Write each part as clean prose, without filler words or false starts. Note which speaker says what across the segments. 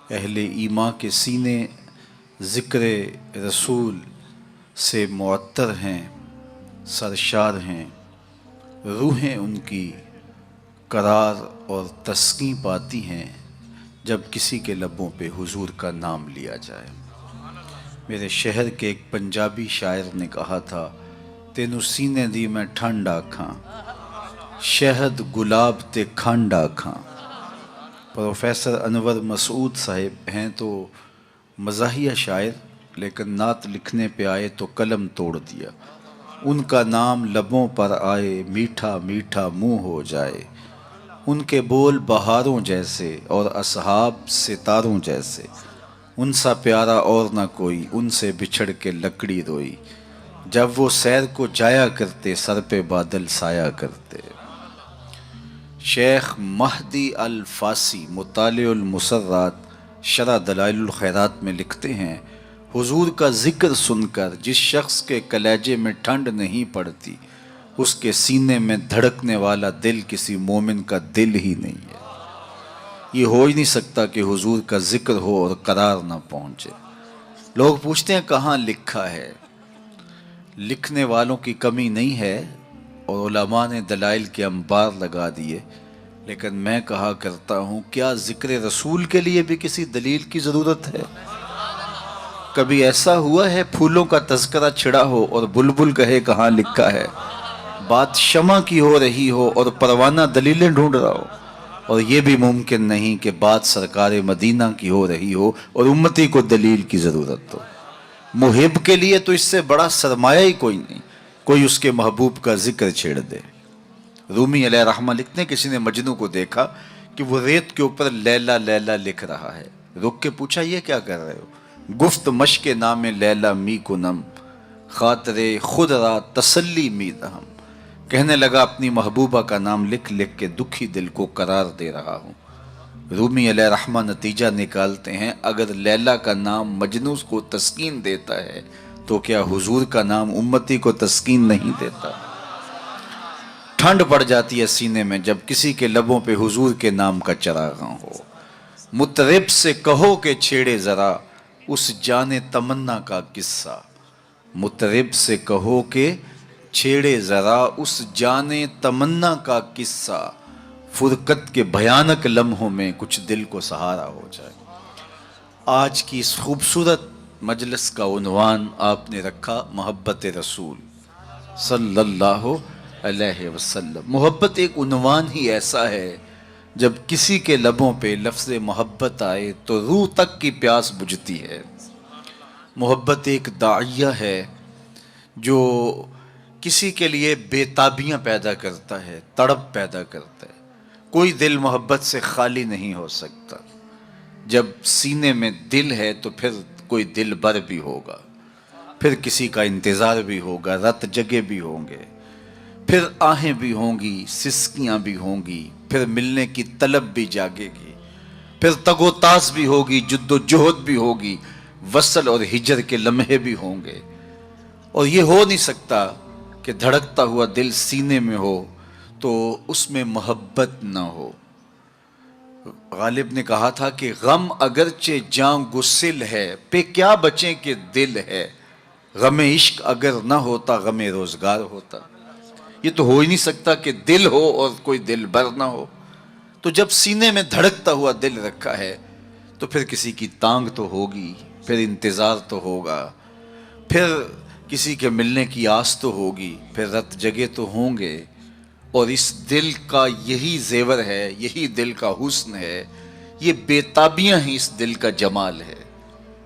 Speaker 1: اہل ایمان کے سینے ذکر رسول سے معطر ہیں، سرشار ہیں، روحیں ان کی قرار اور تسکین پاتی ہیں جب کسی کے لبوں پہ حضور کا نام لیا جائے۔ میرے شہر کے ایک پنجابی شاعر نے کہا تھا، تینوں سینے دی میں ٹھنڈ آکھاں، شہد گلاب تے کھنڈ آکھاں۔ پروفیسر انور مسعود صاحب ہیں تو مزاحیہ شاعر، لیکن نعت لکھنے پہ آئے تو قلم توڑ دیا۔ ان کا نام لبوں پر آئے، میٹھا میٹھا منہ ہو جائے، ان کے بول بہاروں جیسے اور اصحاب ستاروں جیسے، ان سا پیارا اور نہ کوئی، ان سے بچھڑ کے لکڑی روئی، جب وہ سیر کو جایا کرتے سر پہ بادل سایا کرتے۔ شیخ مہدی الفاسی مطالع المسرات شرح دلائل الخیرات میں لکھتے ہیں، حضور کا ذکر سن کر جس شخص کے کلیجے میں ٹھنڈ نہیں پڑتی، اس کے سینے میں دھڑکنے والا دل کسی مومن کا دل ہی نہیں ہے۔ یہ ہو ہی نہیں سکتا کہ حضور کا ذکر ہو اور قرار نہ پہنچے۔ لوگ پوچھتے ہیں کہاں لکھا ہے؟ لکھنے والوں کی کمی نہیں ہے اور علماء نے دلائل کے انبار لگا دیے، لیکن میں کہا کرتا ہوں، کیا ذکر رسول کے لیے بھی کسی دلیل کی ضرورت ہے؟ کبھی ایسا ہوا ہے پھولوں کا تذکرہ چھڑا ہو اور بلبل کہے کہاں لکھا ہے؟ بات شمع کی ہو رہی ہو اور پروانہ دلیلیں ڈھونڈ رہا ہو، اور یہ بھی ممکن نہیں کہ بات سرکار مدینہ کی ہو رہی ہو اور امتی کو دلیل کی ضرورت ہو۔ محب کے لیے تو اس سے بڑا سرمایہ ہی کوئی نہیں، کوئی اس کے محبوب کا ذکر چھیڑ دے۔ رومی علیہ رحمہ لکھتے ہیں، کسی نے مجنو کو دیکھا کہ وہ ریت کے اوپر لیلا لیلا لکھ رہا ہے، رک کے پوچھا یہ کیا کر رہے ہو؟ گفت مشق نام لیلا می کنم، خاطر خود را تسلی می دہم۔ کہنے لگا اپنی محبوبہ کا نام لکھ لکھ کے دکھی دل کو قرار دے رہا ہوں۔ رومی علیہ رحمہ نتیجہ نکالتے ہیں، اگر لیلا کا نام مجنو کو تسکین دیتا ہے تو کیا حضور کا نام امتی کو تسکین نہیں دیتا؟ ٹھنڈ پڑ جاتی ہے سینے میں جب کسی کے لبوں پہ حضور کے نام کا چراغاں ہو۔ مطرب سے کہو کہ چھیڑے ذرا اس جان تمنا کا قصہ، مطرب سے کہو کہ چھیڑے ذرا اس جان تمنا کا قصہ، فرقت کے بھیانک لمحوں میں کچھ دل کو سہارا ہو جائے۔ آج کی اس خوبصورت مجلس کا عنوان آپ نے رکھا محبت رسول صلی اللہ علیہ وسلم۔ محبت ایک عنوان ہی ایسا ہے، جب کسی کے لبوں پہ لفظ محبت آئے تو روح تک کی پیاس بجھتی ہے۔ محبت ایک داعیہ ہے جو کسی کے لیے بے تابیاں پیدا کرتا ہے، تڑپ پیدا کرتا ہے۔ کوئی دل محبت سے خالی نہیں ہو سکتا۔ جب سینے میں دل ہے تو پھر کوئی دل بر بھی ہوگا، پھر کسی کا انتظار بھی ہوگا، رت جگے بھی ہوں گے، پھر آہیں بھی ہوں گی، سسکیاں بھی ہوں گی، پھر ملنے کی طلب بھی جاگے گی، پھر تگ و تاز بھی ہوگی، جد و جہد بھی ہوگی، وصل اور ہجر کے لمحے بھی ہوں گے۔ اور یہ ہو نہیں سکتا کہ دھڑکتا ہوا دل سینے میں ہو تو اس میں محبت نہ ہو۔ غالب نے کہا تھا کہ غم اگرچہ جاں گسل ہے، پہ کیا بچیں کہ دل ہے، غم عشق اگر نہ ہوتا غم روزگار ہوتا۔ یہ تو ہو ہی نہیں سکتا کہ دل ہو اور کوئی دل بر نہ ہو۔ تو جب سینے میں دھڑکتا ہوا دل رکھا ہے تو پھر کسی کی تانگ تو ہوگی، پھر انتظار تو ہوگا، پھر کسی کے ملنے کی آس تو ہوگی، پھر رت جگے تو ہوں گے۔ اور اس دل کا یہی زیور ہے، یہی دل کا حسن ہے، یہ بے تابیاں ہی اس دل کا جمال ہے۔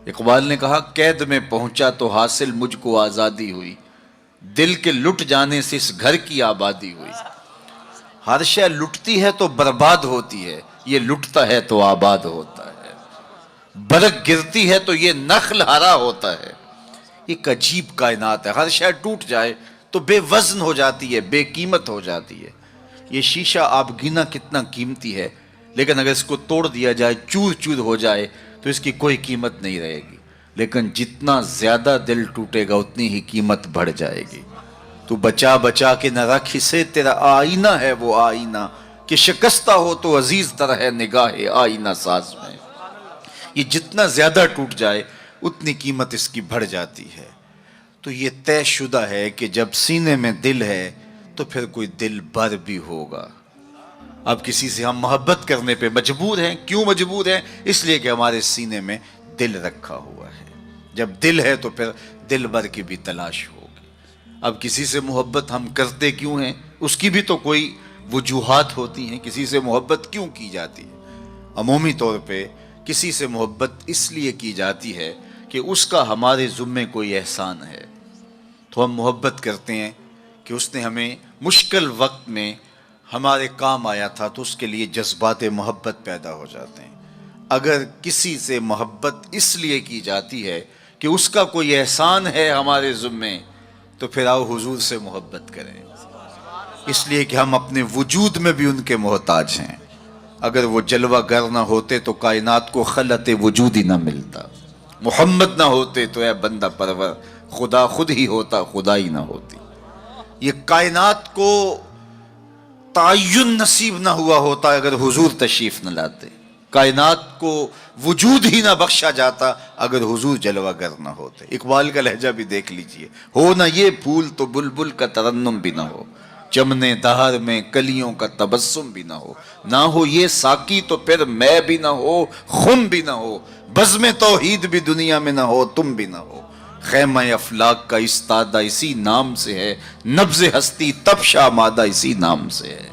Speaker 1: اقبال نے کہا، قید میں پہنچا تو حاصل مجھ کو آزادی ہوئی، دل کے لٹ جانے سے اس گھر کی آبادی ہوئی۔ ہر شے لٹتی ہے تو برباد ہوتی ہے، یہ لٹتا ہے تو آباد ہوتا ہے۔ برگ گرتی ہے تو یہ نخل ہرا ہوتا ہے۔ ایک عجیب کائنات ہے، ہر شے ٹوٹ جائے تو بے وزن ہو جاتی ہے، بے قیمت ہو جاتی ہے۔ یہ شیشہ آپ گنا کتنا قیمتی ہے، لیکن اگر اس کو توڑ دیا جائے، چور چور ہو جائے تو اس کی کوئی قیمت نہیں رہے گی، لیکن جتنا زیادہ دل ٹوٹے گا اتنی ہی قیمت بڑھ جائے گی۔ تو بچا بچا کے نہ رکھ اسے، تیرا آئینہ ہے وہ آئینہ، کہ شکستہ ہو تو عزیز تر ہے نگاہ آئینہ ساز میں۔ یہ جتنا زیادہ ٹوٹ جائے اتنی قیمت اس کی بڑھ جاتی ہے۔ تو یہ طے شدہ ہے کہ جب سینے میں دل ہے تو پھر کوئی دل بر بھی ہوگا۔ اب کسی سے ہم محبت کرنے پہ مجبور ہیں، کیوں مجبور ہیں؟ اس لیے کہ ہمارے سینے میں دل رکھا ہوا ہے۔ جب دل ہے تو پھر دل بر کی بھی تلاش ہوگی۔ اب کسی سے محبت ہم کرتے کیوں ہیں؟ اس کی بھی تو کوئی وجوہات ہوتی ہیں، کسی سے محبت کیوں کی جاتی ہے؟ عمومی طور پہ کسی سے محبت اس لیے کی جاتی ہے کہ اس کا ہمارے ذمے کوئی احسان ہے، تو ہم محبت کرتے ہیں کہ اس نے ہمیں مشکل وقت میں ہمارے کام آیا تھا، تو اس کے لیے جذبات محبت پیدا ہو جاتے ہیں۔ اگر کسی سے محبت اس لیے کی جاتی ہے کہ اس کا کوئی احسان ہے ہمارے ذمے، تو پھر آؤ حضور سے محبت کریں، اس لیے کہ ہم اپنے وجود میں بھی ان کے محتاج ہیں۔ اگر وہ جلوہ گر نہ ہوتے تو کائنات کو خلعت وجود ہی نہ ملتا، محمد نہ ہوتے تو اے بندہ پرور خدا خود ہی ہوتا، خدا ہی نہ ہوتی۔ یہ کائنات کو تعین نصیب نہ ہوا ہوتا اگر حضور تشریف نہ لاتے، کائنات کو وجود ہی نہ بخشا جاتا اگر حضور جلوہ گر نہ ہوتے۔ اقبال کا لہجہ بھی دیکھ لیجئے، ہو نہ یہ پھول تو بلبل کا ترنم بھی نہ ہو، چمنے دہر میں کلیوں کا تبسم بھی نہ ہو، نہ ہو یہ ساقی تو پھر میں بھی نہ ہو، خم بھی نہ ہو، بزم توحید بھی دنیا میں نہ ہو، تم بھی نہ ہو، خیمہ افلاک کا استادہ اسی نام سے ہے، نبض ہستی تب شامادہ اسی نام سے ہے۔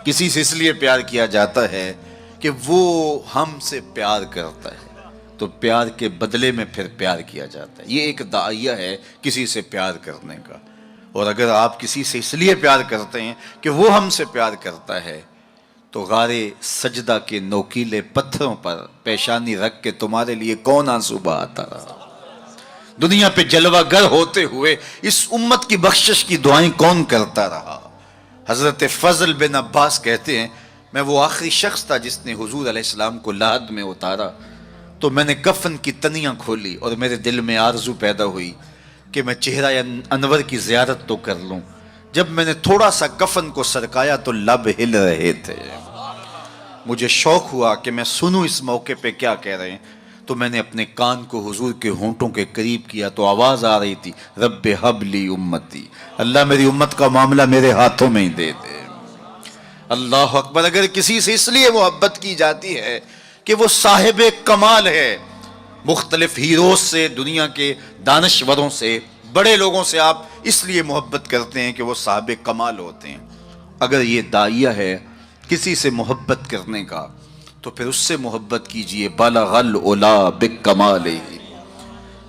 Speaker 1: کسی سے اس لیے پیار کیا جاتا ہے کہ وہ ہم سے پیار کرتا ہے، تو پیار کے بدلے میں پھر پیار کیا جاتا ہے۔ یہ ایک داعیہ ہے کسی سے پیار کرنے کا۔ اور اگر آپ کسی سے اس لیے پیار کرتے ہیں کہ وہ ہم سے پیار کرتا ہے، تو غار سجدہ کے نوکیلے پتھروں پر پیشانی رکھ کے تمہارے لیے کون آنسو بہاتا رہا؟ دنیا پہ جلوہ گر ہوتے ہوئے اس امت کی بخشش کی دعائیں کون کرتا رہا؟ حضرت فضل بن عباس کہتے ہیں، میں وہ آخری شخص تھا جس نے حضور علیہ السلام کو لحد میں اتارا، تو میں نے کفن کی تنیاں کھولی اور میرے دل میں آرزو پیدا ہوئی کہ میں چہرہ انور کی زیارت تو کر لوں۔ جب میں نے تھوڑا سا کفن کو سرکایا تو لب ہل رہے تھے، مجھے شوق ہوا کہ میں سنوں اس موقع پہ کیا کہہ رہے ہیں، تو میں نے اپنے کان کو حضور کے ہونٹوں کے قریب کیا تو آواز آ رہی تھی، رب حب لی امتی، اللہ میری امت کا معاملہ میرے ہاتھوں میں ہی دے دے۔ اللہ اکبر۔ اگر کسی سے اس لیے محبت کی جاتی ہے کہ وہ صاحب کمال ہے، مختلف ہیروز سے، دنیا کے دانشوروں سے، بڑے لوگوں سے آپ اس لیے محبت کرتے ہیں کہ وہ صاحب کمال ہوتے ہیں، اگر یہ داعیہ ہے کسی سے محبت کرنے کا، تو پھر اس سے محبت کیجئے۔ بالغ العلا بکمالہ،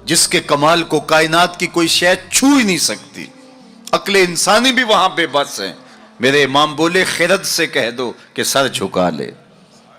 Speaker 1: جس کے کمال کو کائنات کی کوئی شے چھو ہی نہیں سکتی، عقل انسانی بھی وہاں بے بس ہے۔ میرے امام بولے، خرد سے کہہ دو کہ سر جھکا لے،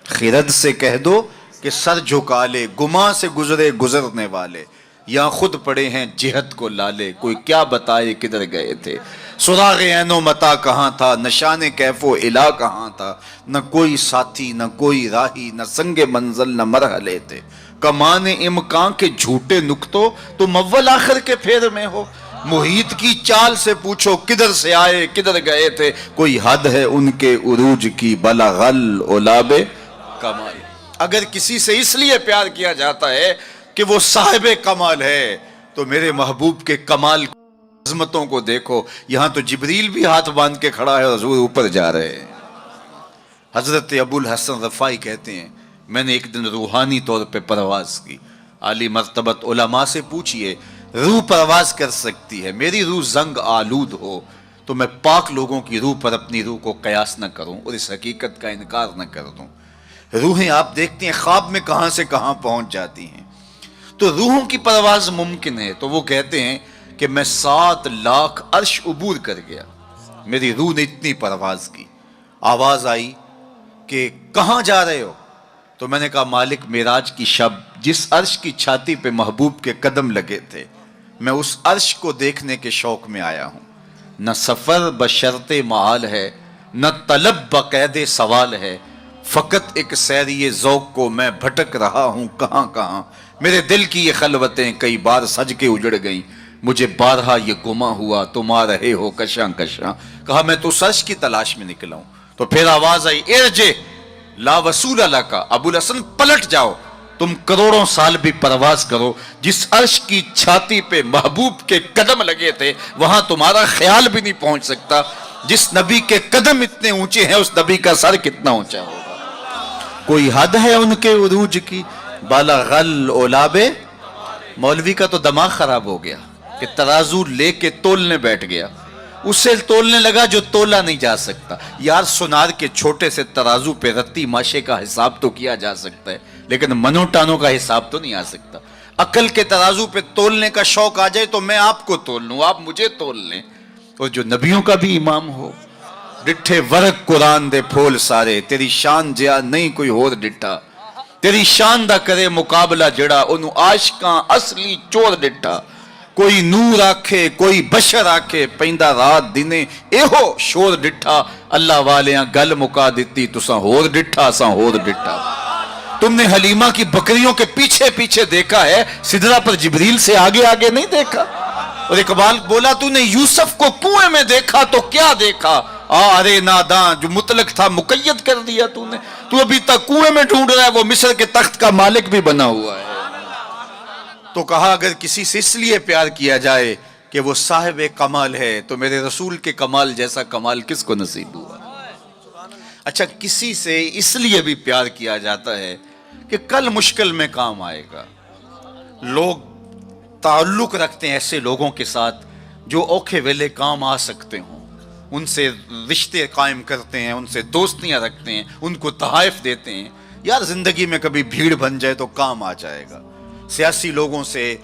Speaker 1: خرد سے کہہ دو کہ سر جھکا لے، گماں سے گزرے گزرنے والے، یا خود پڑے ہیں جہت کو لالے، کوئی کیا بتائے کدھر گئے تھے، سراغ عین و متا کہاں تھا، نشان کیف و الہ کہاں تھا، نہ کوئی ساتھی نہ کوئی راہی، نہ سنگ منزل نہ مرحلے تھے، کمان امکان کے جھوٹے نکتوں تم اول آخر کے پھیر میں ہو، محیط کی چال سے پوچھو کدھر سے آئے کدھر گئے تھے، کوئی حد ہے ان کے عروج کی، بلغ العلا بکمال۔ اگر کسی سے اس لیے پیار کیا جاتا ہے کہ وہ صاحب کمال ہے، تو میرے محبوب کے کمال عظمتوں کو دیکھو، یہاں تو جبریل بھی ہاتھ باندھ کے کھڑا ہے، حضور اوپر جا رہے ہیں۔ حضرت ابو الحسن رفاعی کہتے ہیں، میں نے ایک دن روحانی طور پہ پرواز کی، عالی مرتبت علماء سے پوچھئے، روح پرواز کر سکتی ہے، میری روح زنگ آلود ہو تو میں پاک لوگوں کی روح پر اپنی روح کو قیاس نہ کروں اور اس حقیقت کا انکار نہ کر دوں۔ روحیں آپ دیکھتے ہیں خواب میں کہاں سے کہاں پہنچ جاتی ہیں، تو روحوں کی پرواز ممکن ہے، تو وہ کہتے ہیں کہ میں 7 لاکھ عرش عبور کر گیا، میری روح نے اتنی پرواز کی۔ آواز آئی کہ کہاں جا رہے ہو؟ تو میں نے کہا مالک معراج کی شب جس عرش کی چھاتی پہ محبوب کے قدم لگے تھے، میں اس عرش کو دیکھنے کے شوق میں آیا ہوں۔ نہ سفر بشرط محال ہے، نہ طلب بقید سوال ہے، فقط ایک سیری ذوق کو میں بھٹک رہا ہوں کہاں کہاں، میرے دل کی یہ خلوتیں کئی بار سج کے اجڑ گئیں، مجھے بارہا یہ گما ہوا تم آ رہے ہو کشاں کشاں۔ کہا میں تو سچ کی تلاش میں نکلا ہوں، تو پھر آواز آئی ارجع لا وصول لک، ابو الحسن پلٹ جاؤ، تم کروڑوں سال بھی پرواز کرو، جس عرش کی چھاتی پہ محبوب کے قدم لگے تھے وہاں تمہارا خیال بھی نہیں پہنچ سکتا۔ جس نبی کے قدم اتنے اونچے ہیں اس نبی کا سر کتنا اونچا ہوگا؟ کوئی حد ہے ان کے عروج کی؟ بالغ العلاب۔ مولوی کا تو دماغ خراب ہو گیا کہ ترازو لے کے تولنے بیٹھ گیا، اسے تولنے لگا جو تولا نہیں جا سکتا۔ یار سونار کے چھوٹے سے ترازو پہ رتی ماشے کا حساب تو کیا جا سکتا ہے، لیکن منو ٹانوں کا حساب تو نہیں آ سکتا۔ عقل کے ترازو پہ تولنے کا شوق آ جائے تو میں آپ کو تول لوں، آپ مجھے تول لیں۔ اور جو نبیوں کا بھی امام ہو، ڈٹھے ورق قرآن دے پھول سارے، تیری شان جیا نہیں کوئی ہور ڈٹھا، تیری شان دا کرے مقابلہ جڑا انہوں عاشقاں اصلی چور ڈٹھا۔ کوئی نور آکھے کوئی بشر آکھے، پیندہ رات دینے ایہو شور ڈٹھا، اللہ والیاں گل مکا دیتی تساں ہور ڈٹھا ساں ہور ڈٹھا۔ تم نے حلیمہ کی بکریوں کے پیچھے پیچھے دیکھا ہے، سدرہ پر جبریل سے آگے آگے نہیں دیکھا۔ اور اقبال بولا تو نے یوسف کو کنویں میں دیکھا تو کیا دیکھا؟ ارے ناداں جو مطلق تھا مقید کر دیا تو نے، تو ابھی تک کنویں میں ڈھونڈ رہا ہے، وہ مصر کے تخت کا مالک بھی بنا ہوا ہے۔ تو کہا اگر کسی سے اس لیے پیار کیا جائے کہ وہ صاحب کمال ہے تو میرے رسول کے کمال جیسا کمال کس کو نصیب ہوا؟ اچھا کسی سے اس لیے بھی پیار کیا جاتا ہے کہ کل مشکل میں کام آئے گا۔ لوگ تعلق رکھتے ہیں ایسے لوگوں کے ساتھ جو اوکھے ویلے کام آ سکتے ہوں، ان سے رشتے قائم کرتے ہیں، ان سے دوستیاں رکھتے ہیں، ان کو تحائف دیتے ہیں۔ یار زندگی میں کبھی بھیڑ بن جائے تو کام آ جائے گا۔ سیاسی لوگوں سے،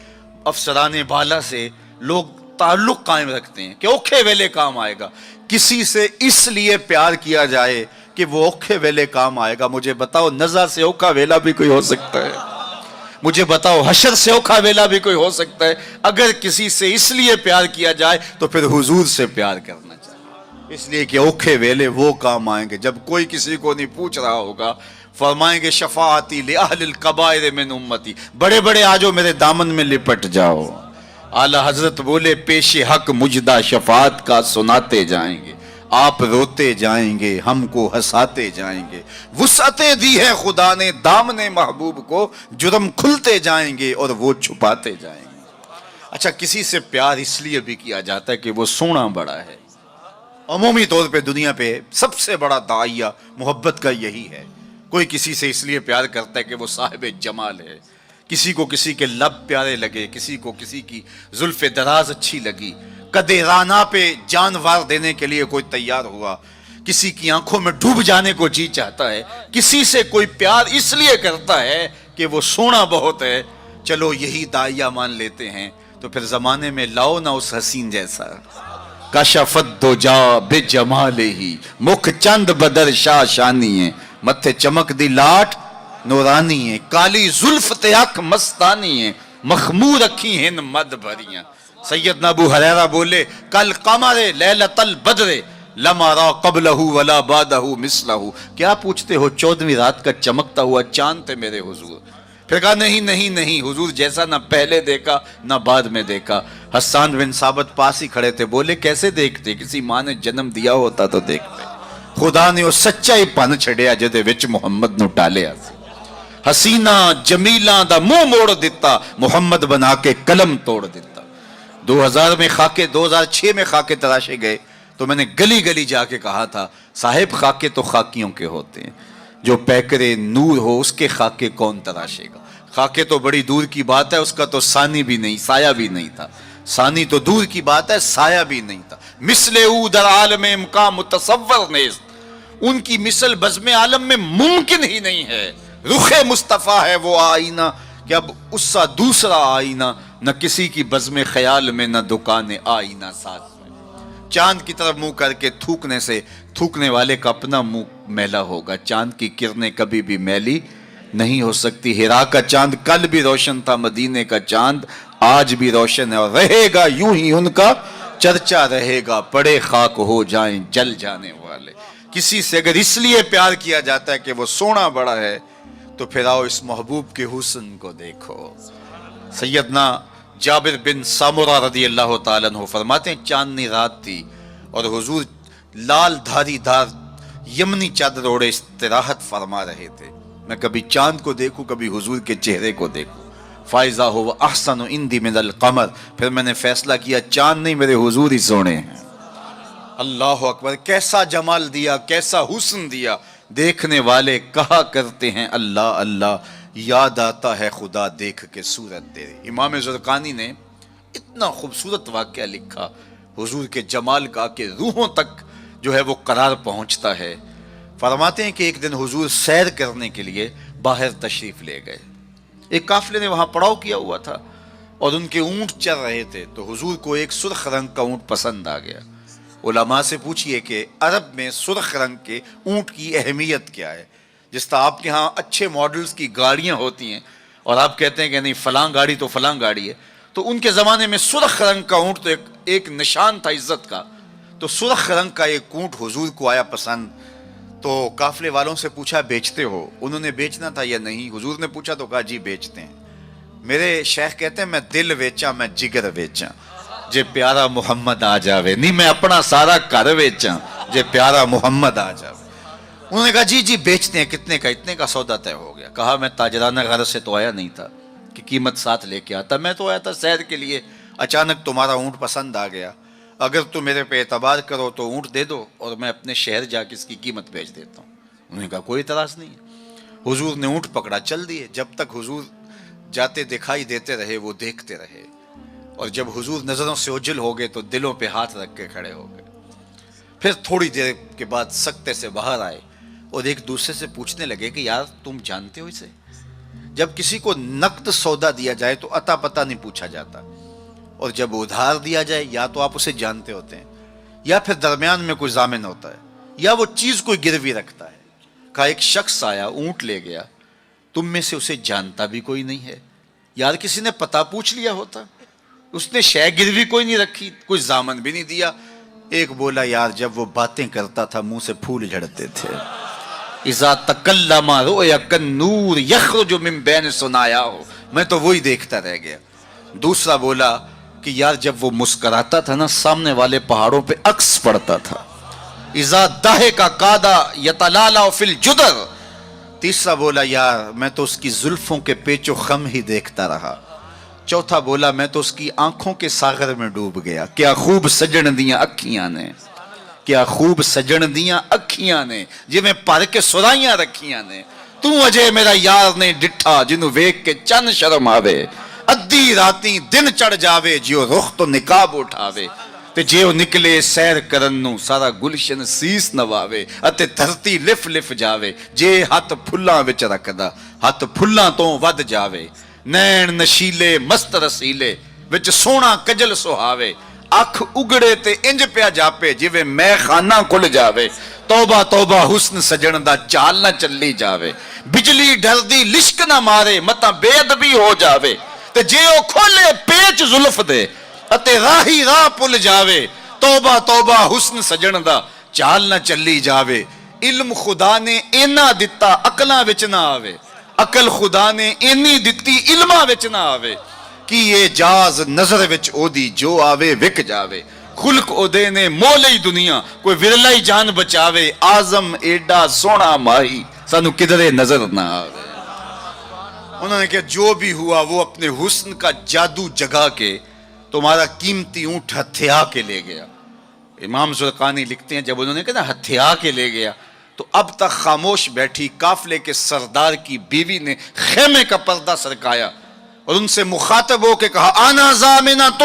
Speaker 1: افسران بالا سے لوگ تعلق قائم رکھتے ہیں کہ اوکھے ویلے کام آئے گا۔ کسی سے اس لیے پیار کیا جائے کہ وہ اوکھے ویلے کام آئے گا۔ مجھے بتاؤ نزع سے اوکھا ویلا بھی کوئی ہو سکتا ہے؟ مجھے بتاؤ حشر سے اوکھا ویلا بھی کوئی ہو سکتا ہے؟ اگر کسی سے اس لیے پیار کیا جائے تو پھر حضور سے پیار کرنا چاہیے، اس لیے کہ اوکھے ویلے وہ کام آئیں گے جب کوئی کسی کو نہیں پوچھ رہا ہوگا۔ فرمائیں گے شفاعتی لأہل الکبائر من امتی، بڑے بڑے آجو میرے دامن میں لپٹ جاؤ۔ اعلی حضرت بولے پیش حق مجدہ شفاعت کا سناتے جائیں گے، آپ روتے جائیں گے ہم کو ہنساتے جائیں گے۔ وسعتیں دی ہے خدا نے دامن محبوب کو، جرم کھلتے جائیں گے اور وہ چھپاتے جائیں گے۔ اچھا کسی سے پیار اس لیے بھی کیا جاتا ہے کہ وہ سونا بڑا ہے۔ عمومی طور پہ دنیا پہ سب سے بڑا داعیہ محبت کا یہی ہے۔ کوئی کسی سے اس لیے پیار کرتا ہے کہ وہ صاحب جمال ہے، کسی کو کسی کے لب پیارے لگے، کسی کو کسی کی زلف دراز اچھی لگی، قدِ رانا پہ جان وار دینے کے لیے کوئی تیار ہوا، کسی کی آنکھوں میں ڈوب جانے کو جی چاہتا ہے، کسی سے کوئی پیار اس لیے کرتا ہے کہ وہ سونا بہت ہے۔ چلو یہی داعیہ مان لیتے ہیں تو پھر زمانے میں لاؤ نہ اس حسین جیسا۔ کشفت دجا بجمالہ، مکھ چند بدر شاہ شانی ہے، متھے چمک دی لاٹ نورانی ہے، کالی زلف تے اکھ مستانی ہے، مخمور اکھی ہن مد بھریاں۔ سیدنا ابو ہریرہ بولے کل قمر لیلۃ البدر لما را قبلہ ولا بعدہ مثلہ، کیا پوچھتے ہو 14ویں رات کا چمکتا ہوا چاند تھے میرے حضور۔ پھر کہا نہیں نہیں نہیں، حضور جیسا نہ پہلے دیکھا نہ بعد میں دیکھا۔ حسان بن ثابت پاس ہی کھڑے تھے، بولے کیسے دیکھتے؟ کسی ماں نے جنم دیا ہوتا تو دیکھتے۔ خدا نے وہ سچائی پن چھڑیا جدے وچ محمد نو ٹالیا سی۔ حسینہ جمیلاں دا منہ موڑ دیتا، محمد بنا کے قلم توڑ دیتا۔ 2000 میں خاکے 2006 میں خاکے تراشے گئے تو میں نے گلی گلی جا کے کہا تھا صاحب خاکے تو خاکیوں کے ہوتے ہیں، جو پیکرے نور ہو اس کے خاکے کون تراشے گا؟ خاکے تو بڑی دور کی بات ہے، اس کا تو ثانی بھی نہیں، سایہ بھی نہیں تھا۔ ثانی تو دور کی بات ہے، سایہ بھی نہیں تھا۔ مثل او در عالم امکان متصور نیست، ان کی مثل بزم عالم میں ممکن ہی نہیں ہے۔ رخ مصطفیٰ ہے وہ آئینہ کہ اب اس سا دوسرا آئینہ، نہ کسی کی بزم خیال میں نہ دکان آئینہ ساز میں۔ چاند کی طرف منہ کر کے تھوکنے سے تھوکنے والے کا اپنا منہ میلا ہوگا۔ چاند کی کرنیں کبھی بھی میلی نہیں ہو سکتی۔ ہیرا کا چاند کل بھی روشن تھا، مدینے کا چاند آج بھی روشن ہے، اور رہے گا یوں ہی ان کا چرچا رہے گا، پڑے خاک ہو جائیں جل جانے والے۔ کسی سے اگر اس لیے پیار کیا جاتا ہے کہ وہ سونا بڑا ہے تو پھر آؤ اس محبوب کے حسن کو دیکھو۔ سیدنا جابر بن سامورہ رضی اللہ تعالیٰ عنہ فرماتے ہیں چاندنی رات تھی اور حضور لال دھاری دھار یمنی چادر اوڑے استراحت فرما رہے تھے۔ میں کبھی چاند کو دیکھوں کبھی حضور کے چہرے کو دیکھوں. فائزہ ہو احسن عندی من القمر. پھر میں نے فیصلہ کیا چاند نہیں میرے حضور ہی سونے ہیں. اللہ اکبر. کیسا جمال دیا, کیسا حسن دیا. دیکھنے والے کہا کرتے ہیں اللہ اللہ, یاد آتا ہے خدا دیکھ کے صورت تیری. امام زرقانی نے اتنا خوبصورت واقعہ لکھا حضور کے جمال کا کہ روحوں تک جو ہے وہ قرار پہنچتا ہے. فرماتے ہیں کہ ایک دن حضور سیر کرنے کے لیے باہر تشریف لے گئے. ایک قافلے نے وہاں پڑاؤ کیا ہوا تھا اور ان کے اونٹ چل رہے تھے, تو حضور کو ایک سرخ رنگ کا اونٹ پسند آ گیا. علماء سے پوچھئے کہ عرب میں سرخ رنگ کے اونٹ کی اہمیت کیا ہے. جس طرح آپ کے ہاں اچھے ماڈلز کی گاڑیاں ہوتی ہیں اور آپ کہتے ہیں کہ نہیں فلاں گاڑی تو فلاں گاڑی ہے, تو ان کے زمانے میں سرخ رنگ کا اونٹ تو ایک نشان تھا عزت کا. تو سرخ رنگ کا ایک اونٹ حضور کو آیا پسند. تو قافلے والوں سے پوچھا بیچتے ہو؟ انہوں نے بیچنا تھا یا نہیں. حضور نے پوچھا تو کہا جی بیچتے ہیں. میرے شیخ کہتے ہیں میں دل ویچاں میں جگر ویچاں جے پیارا محمد آ جاوے. نہیں میں اپنا سارا گھر ویچاں جے پیارا محمد آ جاوے. انہوں نے کہا جی بیچتے ہیں. کتنے کا؟ اتنے کا سودا طے ہو گیا. کہا میں تاجرانہ غرض سے تو آیا نہیں تھا کہ قیمت ساتھ لے کے آتا, میں تو آیا تھا سیر کے لیے. اچانک تمہارا اونٹ پسند آ گیا, اگر تم میرے پہ اعتبار کرو تو اونٹ دے دو اور میں اپنے شہر جا کے اس کی قیمت بیچ دیتا ہوں. انہوں نے کہا کوئی اعتراض نہیں. حضور نے اونٹ پکڑا, چل دیے. جب تک حضور جاتے دکھائی دیتے رہے وہ دیکھتے رہے, اور جب حضور نظروں سے اوجھل ہو گئے تو دلوں پہ ہاتھ رکھ کے کھڑے ہو گئے. پھر تھوڑی دیر کے بعد سکتے سے باہر آئے اور ایک دوسرے سے پوچھنے لگے کہ یار تم جانتے ہو اسے؟ جب کسی کو نقد سودا دیا جائے تو عطا پتہ نہیں پوچھا جاتا, اور جب ادھار دیا جائے یا تو آپ اسے جانتے ہوتے ہیں یا پھر درمیان میں کوئی ضامن ہوتا ہے یا وہ چیز کوئی گروی رکھتا ہے. کہا ایک شخص آیا اونٹ لے گیا, تم میں سے اسے جانتا بھی کوئی نہیں ہے. یار کسی نے پتہ پوچھ لیا ہوتا, اس نے شے گروی کوئی نہیں رکھی, کوئی ضامن بھی نہیں دیا. ایک بولا یار جب وہ باتیں کرتا تھا منہ سے پھول جھڑتے تھے. اذا تکلم رؤیا کالنور یخرج من بین ثنایاہ, میں تو وہی دیکھتا رہ گیا. دوسرا بولا کہ یار جب وہ مسکراتا تھا نا سامنے والے پہاڑوں پہ عکس پڑتا تھا. اذا ضحک کاد یتلالا فی الجدر. تیسرا بولا یار میں تو اس کی زلفوں کے پیچ و خم ہی دیکھتا رہا. چوتھا بولا میں تو اس کی آنکھوں کے ساغر میں ڈوب گیا. کیا خوب سجن دیاں اکھیاں نے, کیا خوب سجن دیاں اکھیاں نے, جی میں پر کے سرائیاں رکھیاں نے. تو اجے میرا یار نے ڈٹھا جنوں ویک کے چند شرم آوے. ادھی راتی دن چڑھ جاوے جیو رخ تو نقاب اٹھاوے. تے جیو نکلے سیر کرن نو سارا گلشن سیس نواوے. اتے دھرتی لف لف جاوے جے ہاتھ پھلاں وچ رکھدا ہاتھ پھلاں تو ود جاوے. نین نشیلے مست رسیلے وچ سونا کجل سہاوے. اکھ اگڑے تے انج پیا جاپے جویں میں خانہ کھل جاوے. توبہ توبہ حسن سجن دا چال نہ چلی جاوے. بجلی ڈر دی لشک نہ مارے متا بے ادبی ہو جاوے. تے جے او کھولے پیچ زلف دے اتے راہی راہ پل جاوے. توبہ توبہ حسن سجن دا چال نہ چلی جاوے. علم خدا نے اینا دتا عقلاں وچ نہ آوے. عقل خدا نے اینی دتی علماں وچ نہ آوے. کی یہ جاز نظر وچ او دی جو آوے وک جاوے. خلق او دے نے مولئی دنیا کوئی ورلائی جان بچاوے. آزم ایڈا سونا ماہی سانو کدرے نظر نہ آوے. انہوں نے کہا جو بھی ہوا وہ اپنے حسن کا جادو جگا کے تمہارا قیمتی اونٹ ہتھیا کے لے گیا. امام زرقانی لکھتے ہیں جب انہوں نے کہا نا ہتھیا کے لے گیا تو اب تک خاموش بیٹھی قافلے کے سردار کی بیوی نے خیمے کا پردہ سرکایا اور ان سے مخاطب ہو کے کہا آنا ضامنۃ